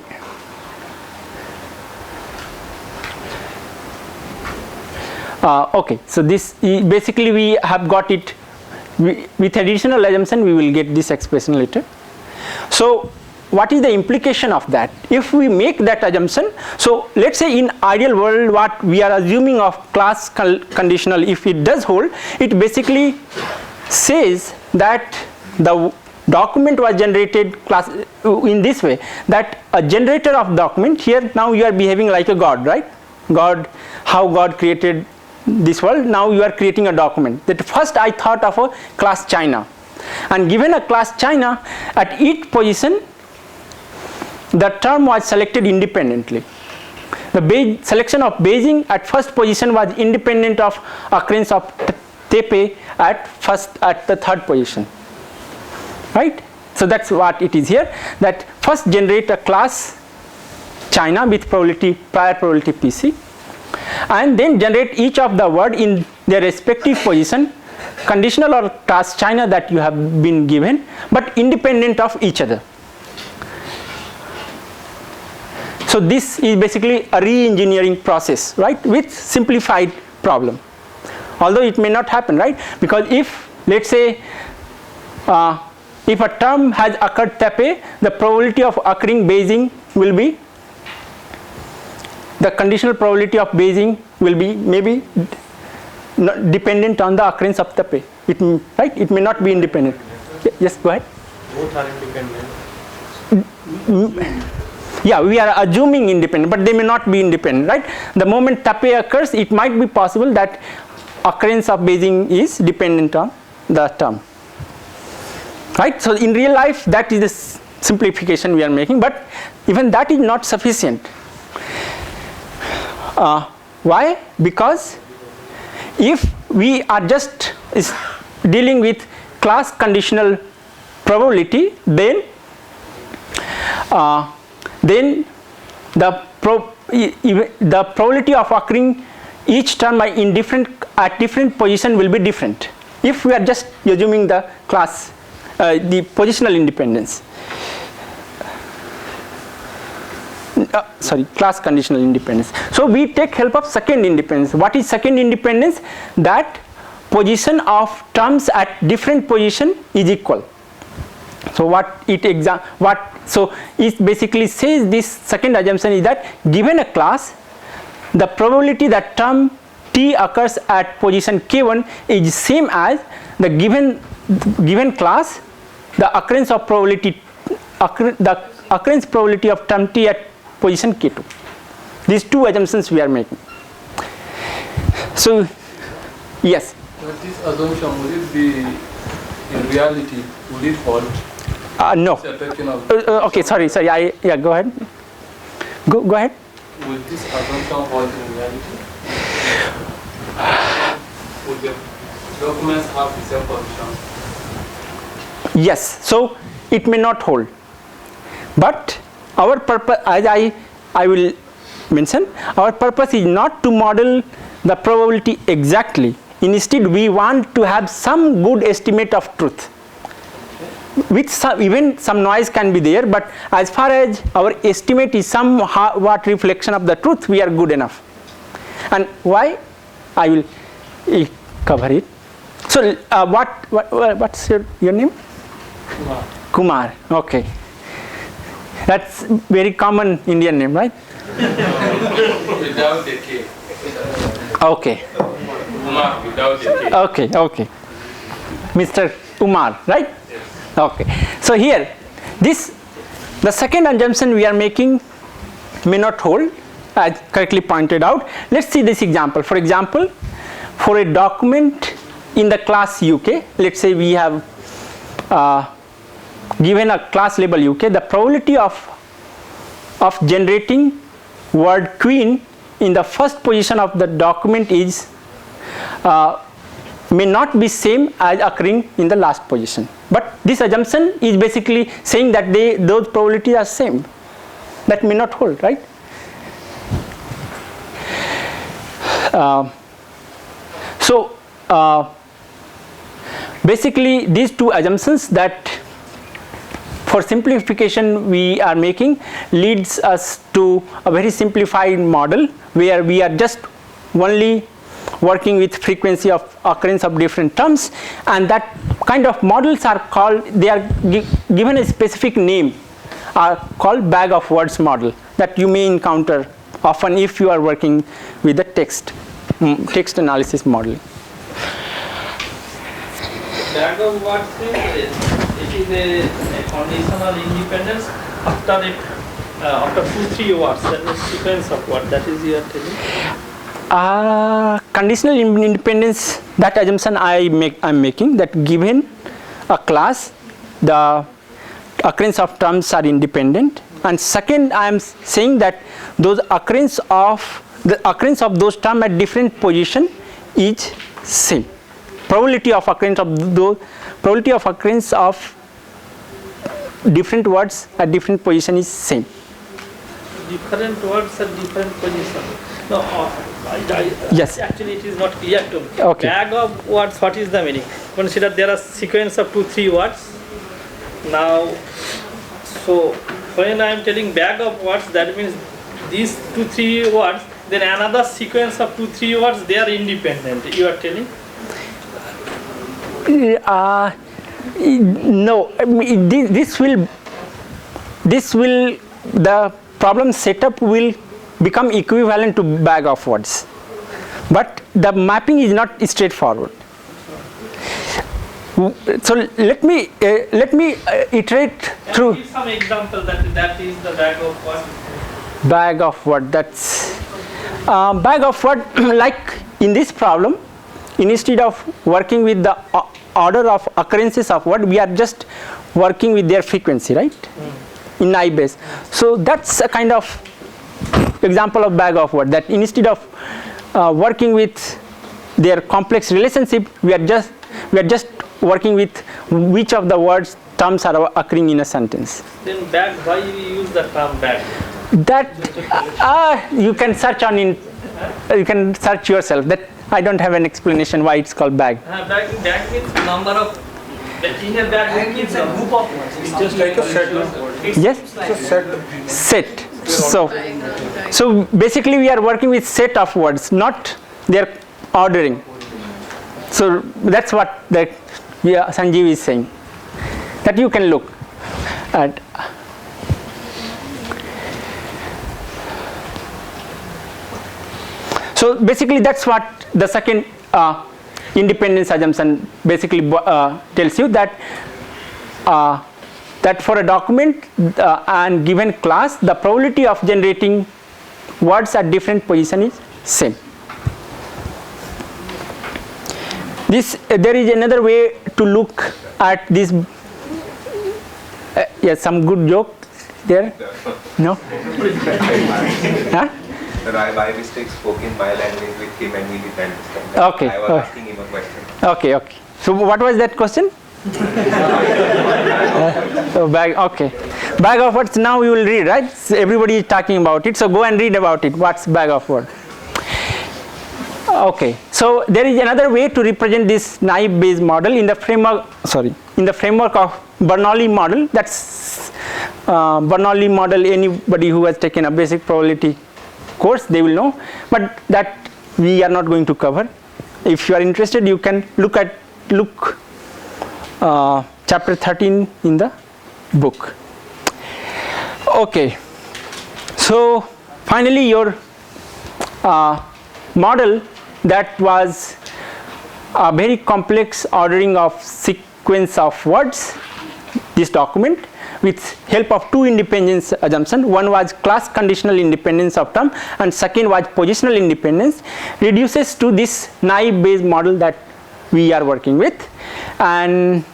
Okay, so this basically we have got it with additional assumption. We will get this expression later. So what is the implication of that? If we make that assumption, so let's say in ideal world what we are assuming of class conditional, if it does hold, it basically says that the document was generated in this way, that a generator of document, here now you are behaving like a god, right? How God created this world, now you are creating a document. That first I thought of a class China, and given a class China, at each position the term was selected independently. The selection of Beijing at first position was independent of occurrence of Tepe at the third position, right? So that's what it is here, that first generate a class China with prior probability PC, and then generate each of the word in their respective position, conditional or class China that you have been given, but independent of each other. So this is basically a re-engineering process, right, with simplified problem. Although it may not happen, right, because if let's say if a term has occurred Tepe, the probability of occurring Beijing will be, the conditional probability of Beijing will be maybe not dependent on the occurrence of Tepe. Right? It may not be independent. Yes, go ahead. Both are independent. Yeah, we are assuming independent, but they may not be independent, right? The moment Tepe occurs, it might be possible that occurrence of Beijing is dependent on the term, right? So in real life, that is the simplification we are making, but even that is not sufficient. Why? Because if we are just dealing with class conditional probability, then the probability of occurring each term at different position will be different. If we are just assuming the class, the positional independence. Class conditional independence. So we take help of second independence. What is second independence? That position of terms at different position is equal. So it basically says, this second assumption is that given a class, the probability that term T occurs at position K1 is same as the given class, the occurrence probability of term T at position K2. These two assumptions we are making. So yes. But this assumption, would it be in reality, would it hold? No. It's affecting of Okay, sorry. Yeah, go ahead. Go ahead. Would this assumption hold in reality? Would the documents have the same position? Yes. So it may not hold, but our purpose, as I will mention, our purpose is not to model the probability exactly. Instead, we want to have some good estimate of truth. With even some noise can be there, but as far as our estimate is somewhat reflection of the truth, we are good enough. And why? I will cover it. So, what's your name? Kumar. Okay. That's very common Indian name, right? Without the K. Okay. Kumar without the K. Okay. Mr. Umar, right? Yes. Okay. So here, the second assumption we are making may not hold, as correctly pointed out. Let's see this example. For example, for a document in the class UK, let's say we have given a class label UK, the probability of generating word queen in the first position of the document is may not be same as occurring in the last position. But this assumption is basically saying that those probabilities are same. That may not hold, right? Basically these two assumptions that for simplification we are making leads us to a very simplified model where we are just only working with frequency of occurrence of different terms, and that kind of models are called, they are given a specific name, are called bag of words model, that you may encounter often if you are working with the text analysis model. Bag of words it is a conditional independence after 2-3 words, that is sequence of words, that is you are telling? Conditional independence, that assumption I'm making, that given a class the occurrence of terms are independent, and second I am saying that the occurrence of those terms at different position is same. Probability of occurrence of different words at different position is same. Different words at different position. No, yes. Actually it is not clear to me. Okay. Bag of words, what is the meaning? Consider there are sequence of 2-3 words. Now, so when I am telling bag of words, that means these 2-3 words, then another sequence of 2-3 words, they are independent. You are telling? No, this will the problem setup will become equivalent to bag of words, but the mapping is not straightforward. So let me iterate through. Give some example that is the bag of words. Bag of word, that's bag of word. Like in this problem, instead of working with the order of occurrences of word, we are just working with their frequency, right? In IBase. So that's a kind of example of bag of word, that instead of working with their complex relationship, we are just working with which of the words terms are occurring in a sentence. Then bag, why you use the term bag? That you can search on you can search yourself. That I don't have an explanation why it's called bag. Bag means number of. In a bag means a group of words. It's just like a set. Yes. It's a set. So basically we are working with set of words, not their ordering. So that's what Sanjeev is saying, that you can look at. So basically that's what the second independence assumption basically tells you, that that for a document and given class, the probability of generating words at different position is same. This there is another way to look at this. Yes, some good joke there. No. Huh? I by mistake spoke in my language with him and he didn't understand. Okay. I was asking him a question. Okay. So what was that question? So bag. Okay. Bag of words. Now you will read, right? So everybody is talking about it. So go and read about it. What's bag of word? Okay. So there is another way to represent this naive Bayes model in the framework. In the framework of Bernoulli model. That's Bernoulli model. Anybody who has taken a basic probability course, they will know. But that we are not going to cover. If you are interested, you can look chapter 13 in the book. Okay. So finally, your model that was a very complex ordering of sequence of words, this document, with help of two independence assumptions. One was class conditional independence of term and second was positional independence, reduces to this naive Bayes model that we are working with, and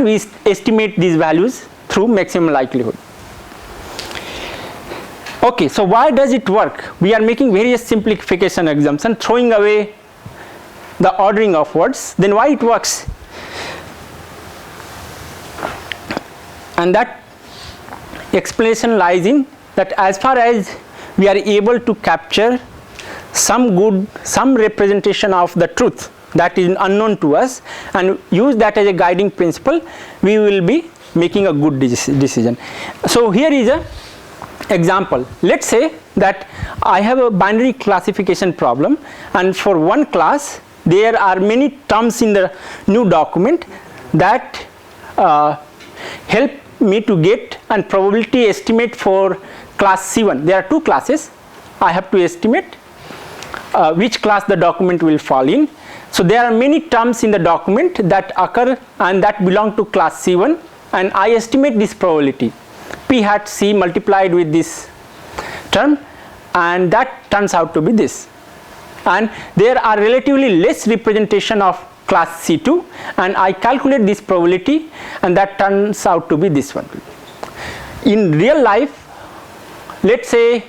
we estimate these values through maximum likelihood. Okay, so why does it work? We are making various simplification assumptions, throwing away the ordering of words. Then why it works? And that explanation lies in that as far as we are able to capture some representation of the truth that is unknown to us and use that as a guiding principle, we will be making a good decision. So here is a example. Let's say that I have a binary classification problem, and for one class there are many terms in the new document that help me to get a probability estimate for class C1. There are two classes. I have to estimate which class the document will fall in. So there are many terms in the document that occur and that belong to class C1, and I estimate this probability p hat c multiplied with this term, and that turns out to be this. And there are relatively less representation of class C2, and I calculate this probability, and that turns out to be this one. In real life, let's say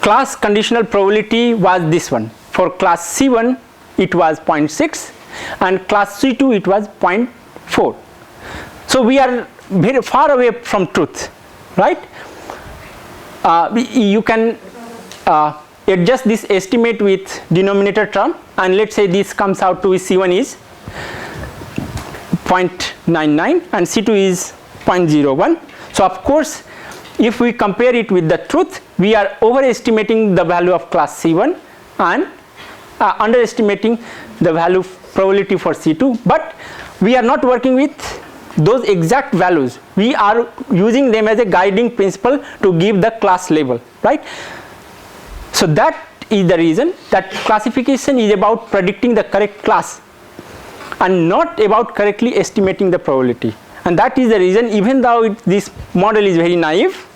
class conditional probability was this one. For class C1 it was 0.6 and class C2 it was 0.4. So we are very far away from truth, right? You can adjust this estimate with denominator term, and let's say this comes out to C1 is 0.99 and C2 is 0.01. So of course, if we compare it with the truth, we are overestimating the value of class C1 and underestimating the value probability for C2, but we are not working with those exact values. We are using them as a guiding principle to give the class label, right? So that is the reason that classification is about predicting the correct class and not about correctly estimating the probability. And that is the reason, even though this model is very naive,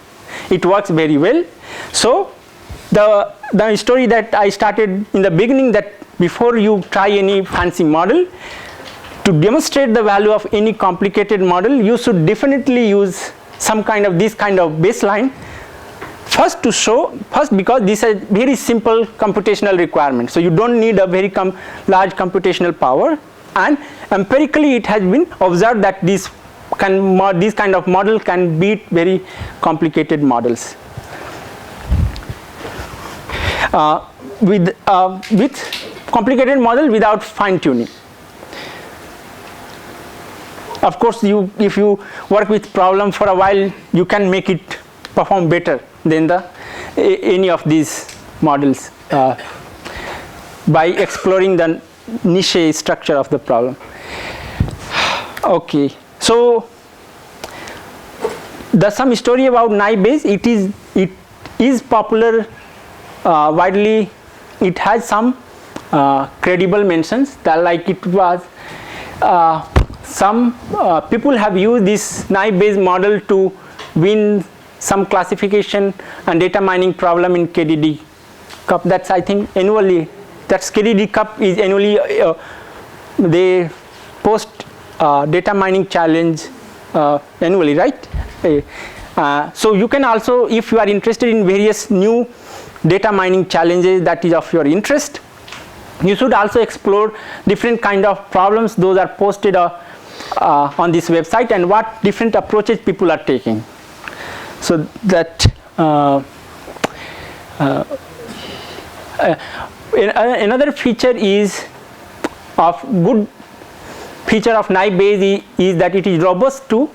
it works very well. So the story that I started in the beginning, that before you try any fancy model, to demonstrate the value of any complicated model, you should definitely use some kind of this kind of baseline. First because this is very simple computational requirement, so you don't need a very large computational power, and empirically it has been observed that this kind of model can beat very complicated models. With complicated model without fine tuning. Of course, if you work with problem for a while, you can make it perform better than any of these models by exploring the niche structure of the problem. Okay, so some story about naive Bayes. It is popular widely. It has some credible mentions that, like, it was some people have used this naive Bayes model to win some classification and data mining problem in KDD Cup. That's, I think, annually that Scary Recap is annually, they post data mining challenge annually, right? So you can also, if you are interested in various new data mining challenges that is of your interest, you should also explore different kind of problems. Those are posted on this website, and what different approaches people are taking. So that another feature is of good feature of naive Bayes is that it is robust to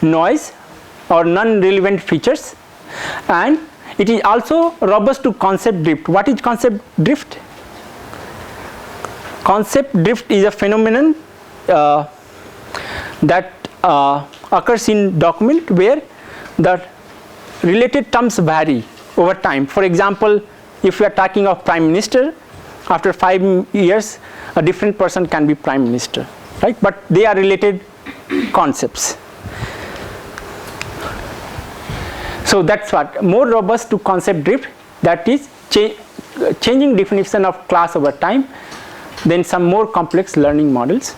noise or non-relevant features, and it is also robust to concept drift. What is concept drift? Concept drift is a phenomenon that occurs in document where the related terms vary over time. For example, if we are talking of Prime Minister, after 5 years a different person can be Prime Minister, right? But they are related concepts. So that's what, more robust to concept drift, that is changing definition of class over time, then some more complex learning models.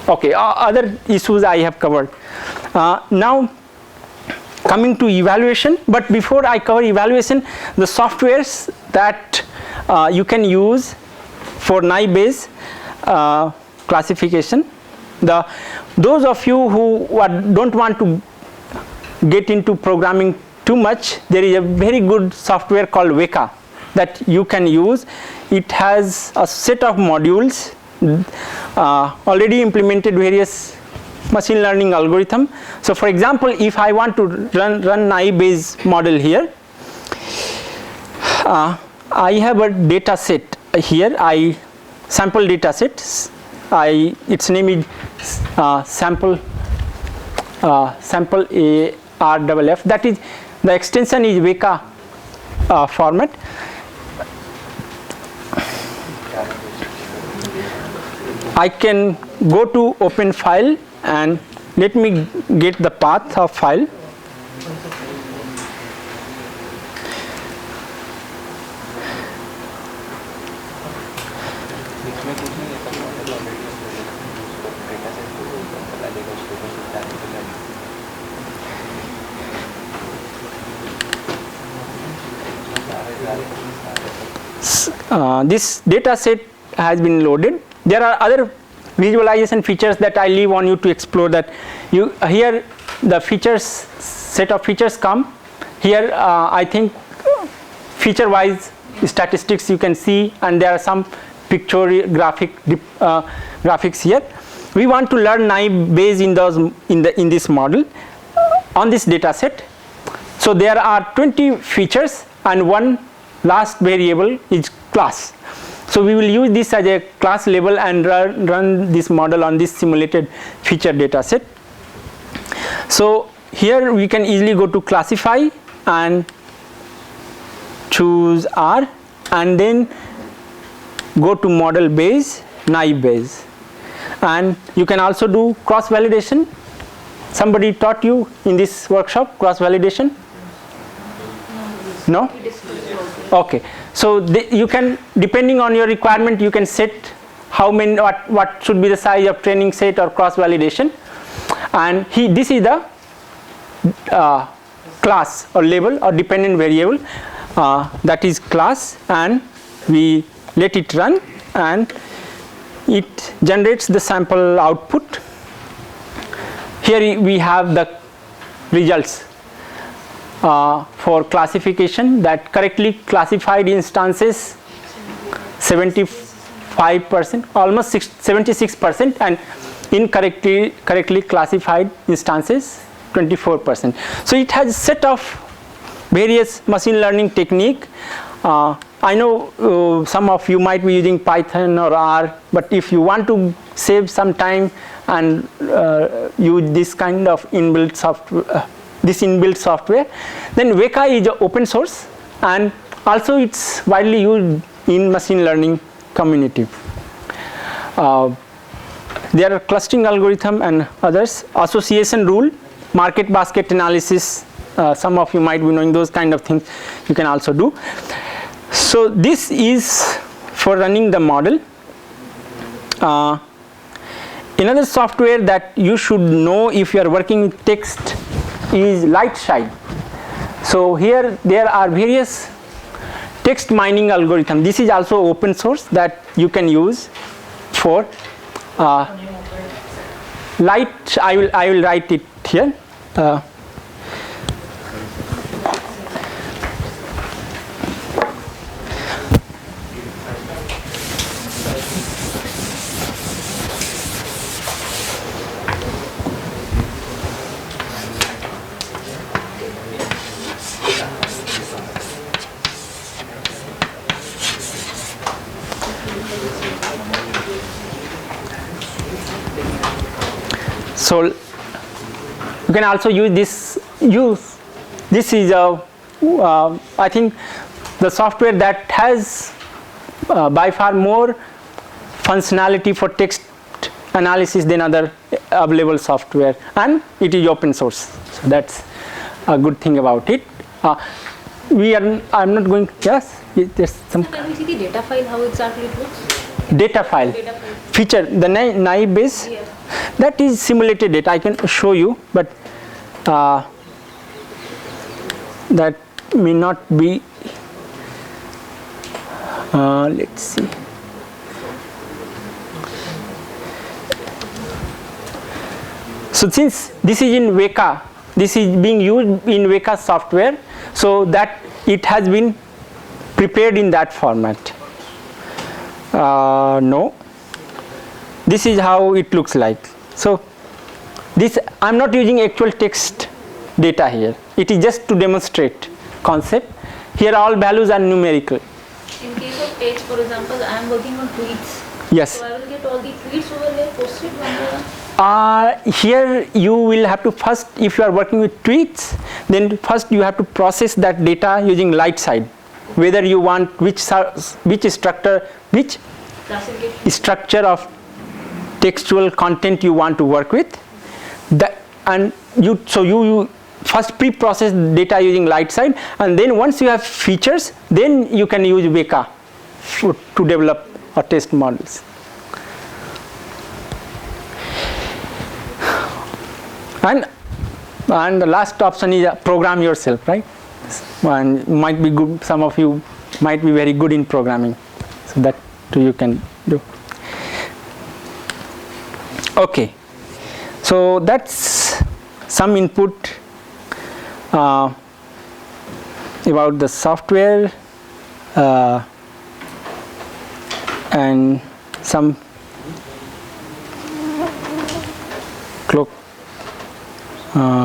Okay, other issues I have covered. Now coming to evaluation, but before I cover evaluation, the softwares that you can use for naive Bayes classification. Those of you who don't want to get into programming too much, there is a very good software called Weka that you can use. It has a set of modules, already implemented various machine learning algorithm. So for example, if I want to run naive Bayes model here, I have a data set here, sample data set. Its name is sample ARFF. That is, the extension is Weka format. I can go to open file and let me get the path of file. This data set has been loaded. There are other visualization features that I leave on you to explore. That you here the features, set of features come here. I think feature wise statistics you can see, and there are some pictorial graphics here. We want to learn naive Bayes in this model on this data set. So there are 20 features and one last variable is class. So we will use this as a class level and run this model on this simulated feature data set. So here we can easily go to classify and choose R, and then go to model Bayes, naive Bayes, and you can also do cross validation. Somebody taught you in this workshop cross validation? No? Okay. So you can, depending on your requirement, you can set how many, what should be the size of training set or cross validation. And this is the class or label or dependent variable, that is class, and we let it run and it generates the sample output. Here we have the results for classification, that correctly classified instances 75%, almost 76%, and incorrectly classified instances 24%. So it has a set of various machine learning technique. I know some of you might be using Python or R, but if you want to save some time and use this kind of inbuilt software, then Weka is open source, and also it's widely used in machine learning community. There are clustering algorithm and others, association rule, market basket analysis some of you might be knowing those kind of things you can also do. So this is for running the model. Another software that you should know if you are working with text is Lightside. So here there are various text mining algorithms. This is also open source that you can use for light. I will write it here. So you can also use this. This is I think the software that has by far more functionality for text analysis than other available software, and it is open source. So that's a good thing about it. I'm not going. Yes, there's some. Can we see the data file? How exactly it looks? Data file. Feature the naive base. Yeah. That is simulated data. I can show you, but that may not be. Let's see. So since this is in Weka, this is being used in Weka software, so that it has been prepared in that format. No. This is how it looks like. So this, I'm not using actual text data here. It is just to demonstrate concept. Here all values are numerical. In case of text, for example, I am working on tweets. Yes. So I will get all the tweets over there posted. Here you will have to first, if you are working with tweets, then first you have to process that data using Lightside. Whether you want which structure of textual content you want to work with, and you first pre-process data using Lightside, and then once you have features, then you can use Weka to develop or test models. And the last option is program yourself, right? And might be good. Some of you might be very good in programming, so that too you can do. Okay, so that's some input about the software and some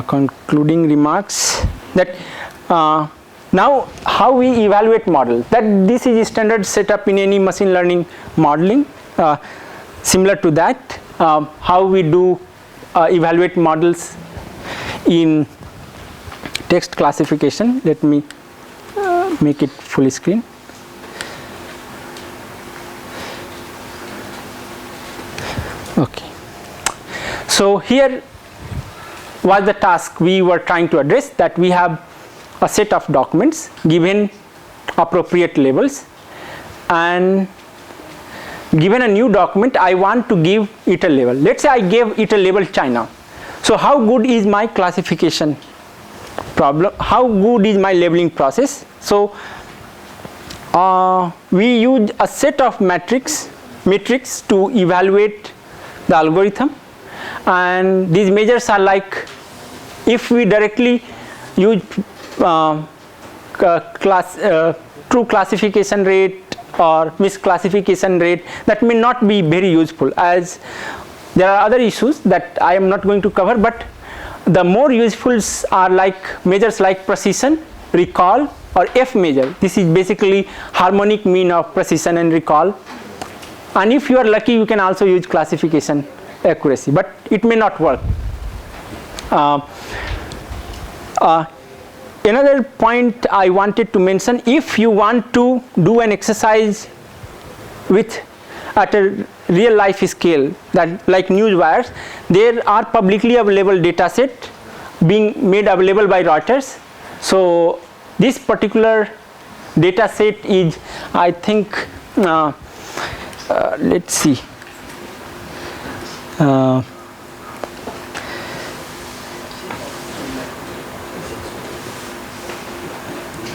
concluding remarks. That now how we evaluate models. That this is a standard setup in any machine learning modeling. Similar to that, how we do evaluate models in text classification. Let me make it full screen. Okay. So here was the task we were trying to address, that we have a set of documents given appropriate labels, and given a new document I want to give it a label. Let's say I gave it a label China. So how good is my classification problem? How good is my labeling process? So we use a set of metrics to evaluate the algorithm, and these measures are like, if we directly use true classification rate or misclassification rate, that may not be very useful, as there are other issues that I am not going to cover, but the more useful are like measures like precision, recall, or F measure. This is basically harmonic mean of precision and recall, and if you are lucky you can also use classification accuracy, but it may not work. Another point I wanted to mention, if you want to do an exercise at a real life scale, that like news wires, there are publicly available data set being made available by Reuters. So this particular data set is, I think, let's see,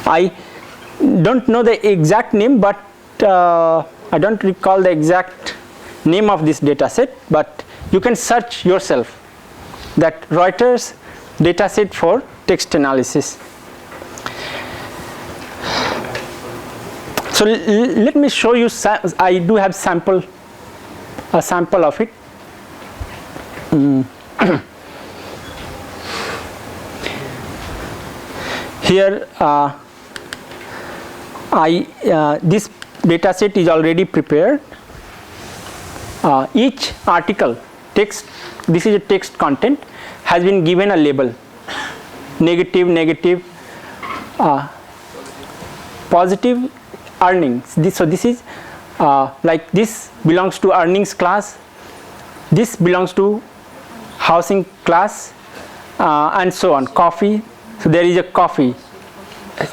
I don't know the exact name, but I don't recall the exact name of this data set, but you can search yourself that Reuters data set for text analysis. So let me show you, I do have a sample of it. Here this data set is already prepared. Each article text, this is a text content, has been given a label: negative, negative, positive, earnings. So this is like this belongs to earnings class, this belongs to housing class, and so on. Coffee, so there is a coffee.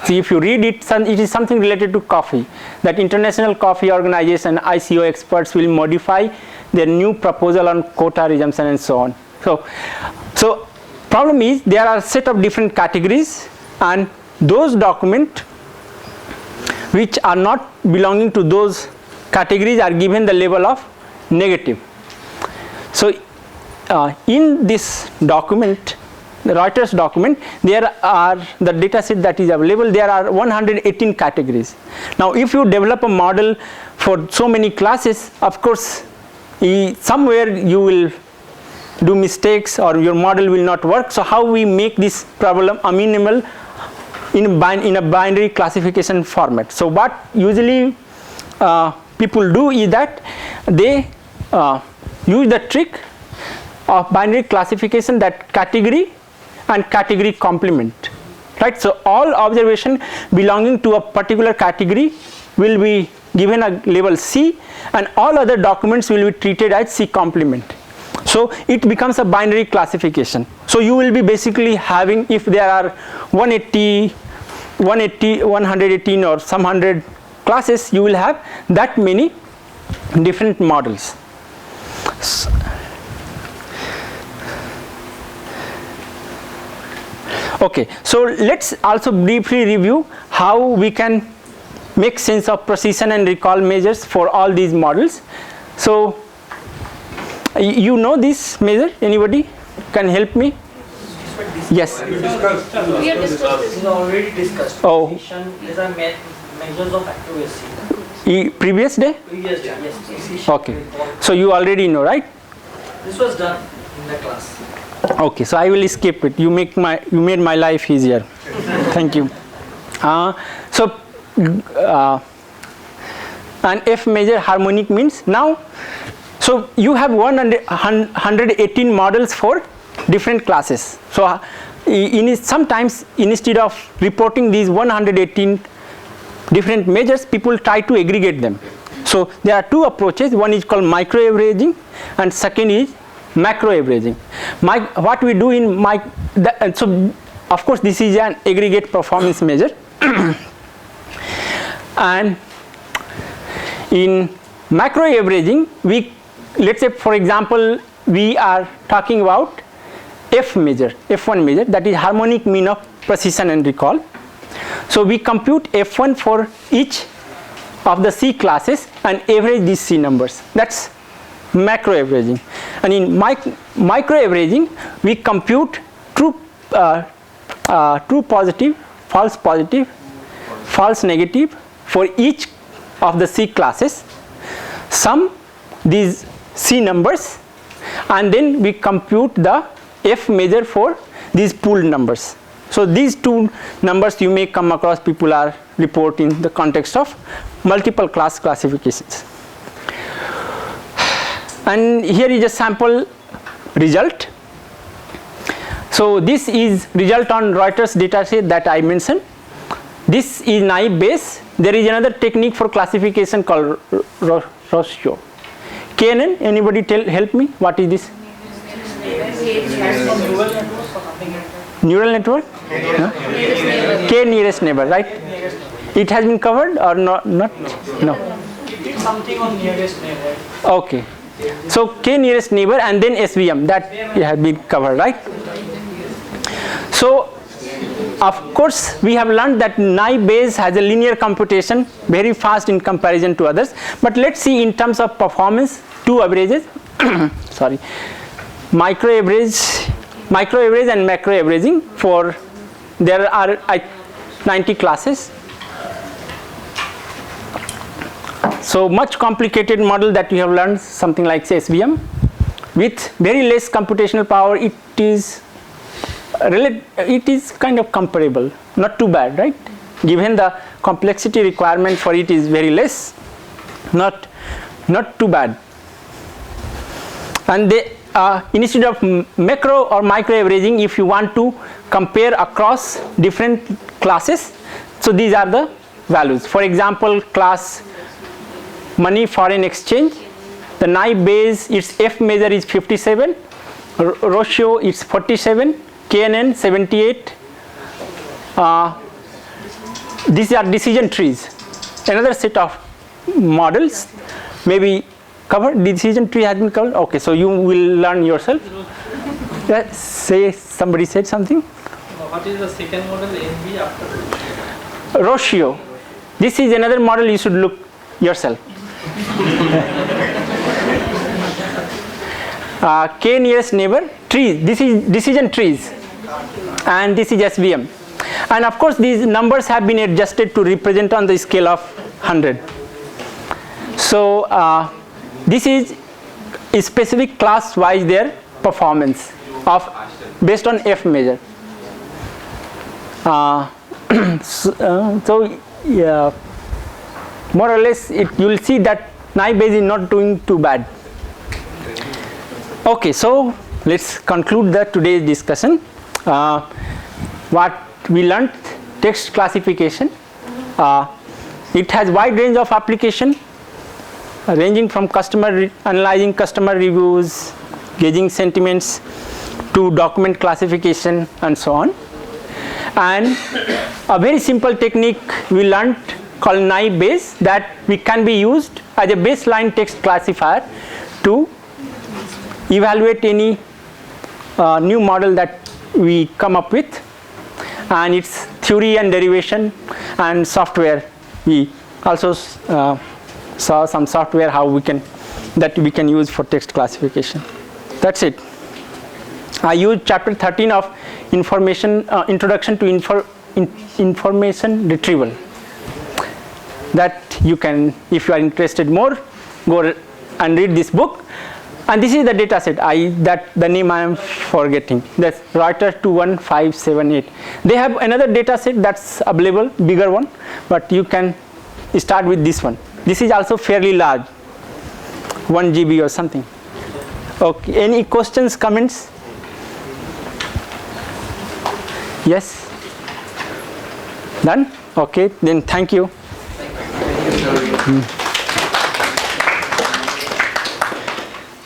See, if you read it, it is something related to coffee, that International Coffee Organization ICO experts will modify their new proposal on quota resumption and so on. So problem is there are a set of different categories, and those documents which are not belonging to those categories are given the label of negative. So in this document, the Reuters document, there are the data set that is available, there are 118 categories. Now if you develop a model for so many classes, of course somewhere you will do mistakes or your model will not work. So how we make this problem amenable in a binary classification format? So what usually people do is that they use the trick of binary classification, that category and category complement, right? So all observation belonging to a particular category will be given a label C, and all other documents will be treated as C complement. So it becomes a binary classification. So you will be basically having, if there are 180, 118 or some 100 classes, you will have that many different models. Okay, so let's also briefly review how we can make sense of precision and recall measures for all these models. So you know this measure? Anybody can help me? Yes. We have discussed this. We already discussed. Oh. Precision is a measures of accuracy. Previous day? Previous day, yes. Precision. Okay. So you already know, right? This was done in the class. Okay, so I will skip it. You made my life easier. Thank you. So an F measure harmonic means, now so you have 118 models for different classes. So sometimes instead of reporting these 118 different measures, people try to aggregate them. So there are two approaches. One is called micro averaging and second is macro averaging. What we do in so of course this is an aggregate performance measure and in macro averaging, let's say for example we are talking about F1 measure, that is harmonic mean of precision and recall. So we compute F1 for each of the C classes and average these C numbers. That's macro averaging. And in micro averaging, we compute true positive, false negative for each of the C classes, sum these C numbers, and then we compute the F measure for these pooled numbers. So these two numbers you may come across, people are report in the context of multiple class classifications. And here is a sample result. So this is result on Reuters dataset that I mentioned. This is naive Bayes. There is another technique for classification called ratio. KNN, anybody help me? What is this? Neural network? K nearest neighbor, right? It has been covered or not? No. It did something on nearest neighbor. Okay. So K nearest neighbor and then SVM, that has been covered, right? So of course we have learned that naive Bayes has a linear computation, very fast in comparison to others. But let's see in terms of performance, two averages. Sorry, micro average and macro averaging. For there are 90 classes. So much complicated model that we have learned, something like SVM, with very less computational power. It is kind of comparable, not too bad, right? Given the complexity requirement for it is very less, not too bad. And they instead of macro or micro averaging, if you want to compare across different classes, so these are the values. For example, class money foreign exchange, the naive Bayes, its F measure is 57, ratio is 47, KNN 78. These are decision trees. Another set of models maybe covered. Decision tree has been covered. Okay, so you will learn yourself. Say somebody said something. What is the second model, NB after? Ratio. This is another model you should look yourself. K nearest neighbor, trees. This is decision trees, and this is SVM. And of course, these numbers have been adjusted to represent on the scale of 100. So this is a specific class-wise their performance of based on F measure. So yeah, more or less you will see that naive Bayes is not doing too bad. Okay, so let's conclude today's discussion. What we learned, text classification. It has wide range of application, ranging from analyzing customer reviews, gauging sentiments, to document classification and so on. And a very simple technique we learned called naive Bayes, that we can be used as a baseline text classifier to evaluate any new model that we come up with, and its theory and derivation and software. We also saw some software how we can use for text classification. That's it. I used chapter 13 of introduction to information retrieval. That you can, if you are interested more, go and read this book. And this is the data set. The name I am forgetting. That's Reuters 21578. They have another data set that's available, bigger one, but you can start with this one. This is also fairly large, 1 GB or something. Okay. Any questions, comments? Yes? Done? Okay. Then thank you. Thank you, sir.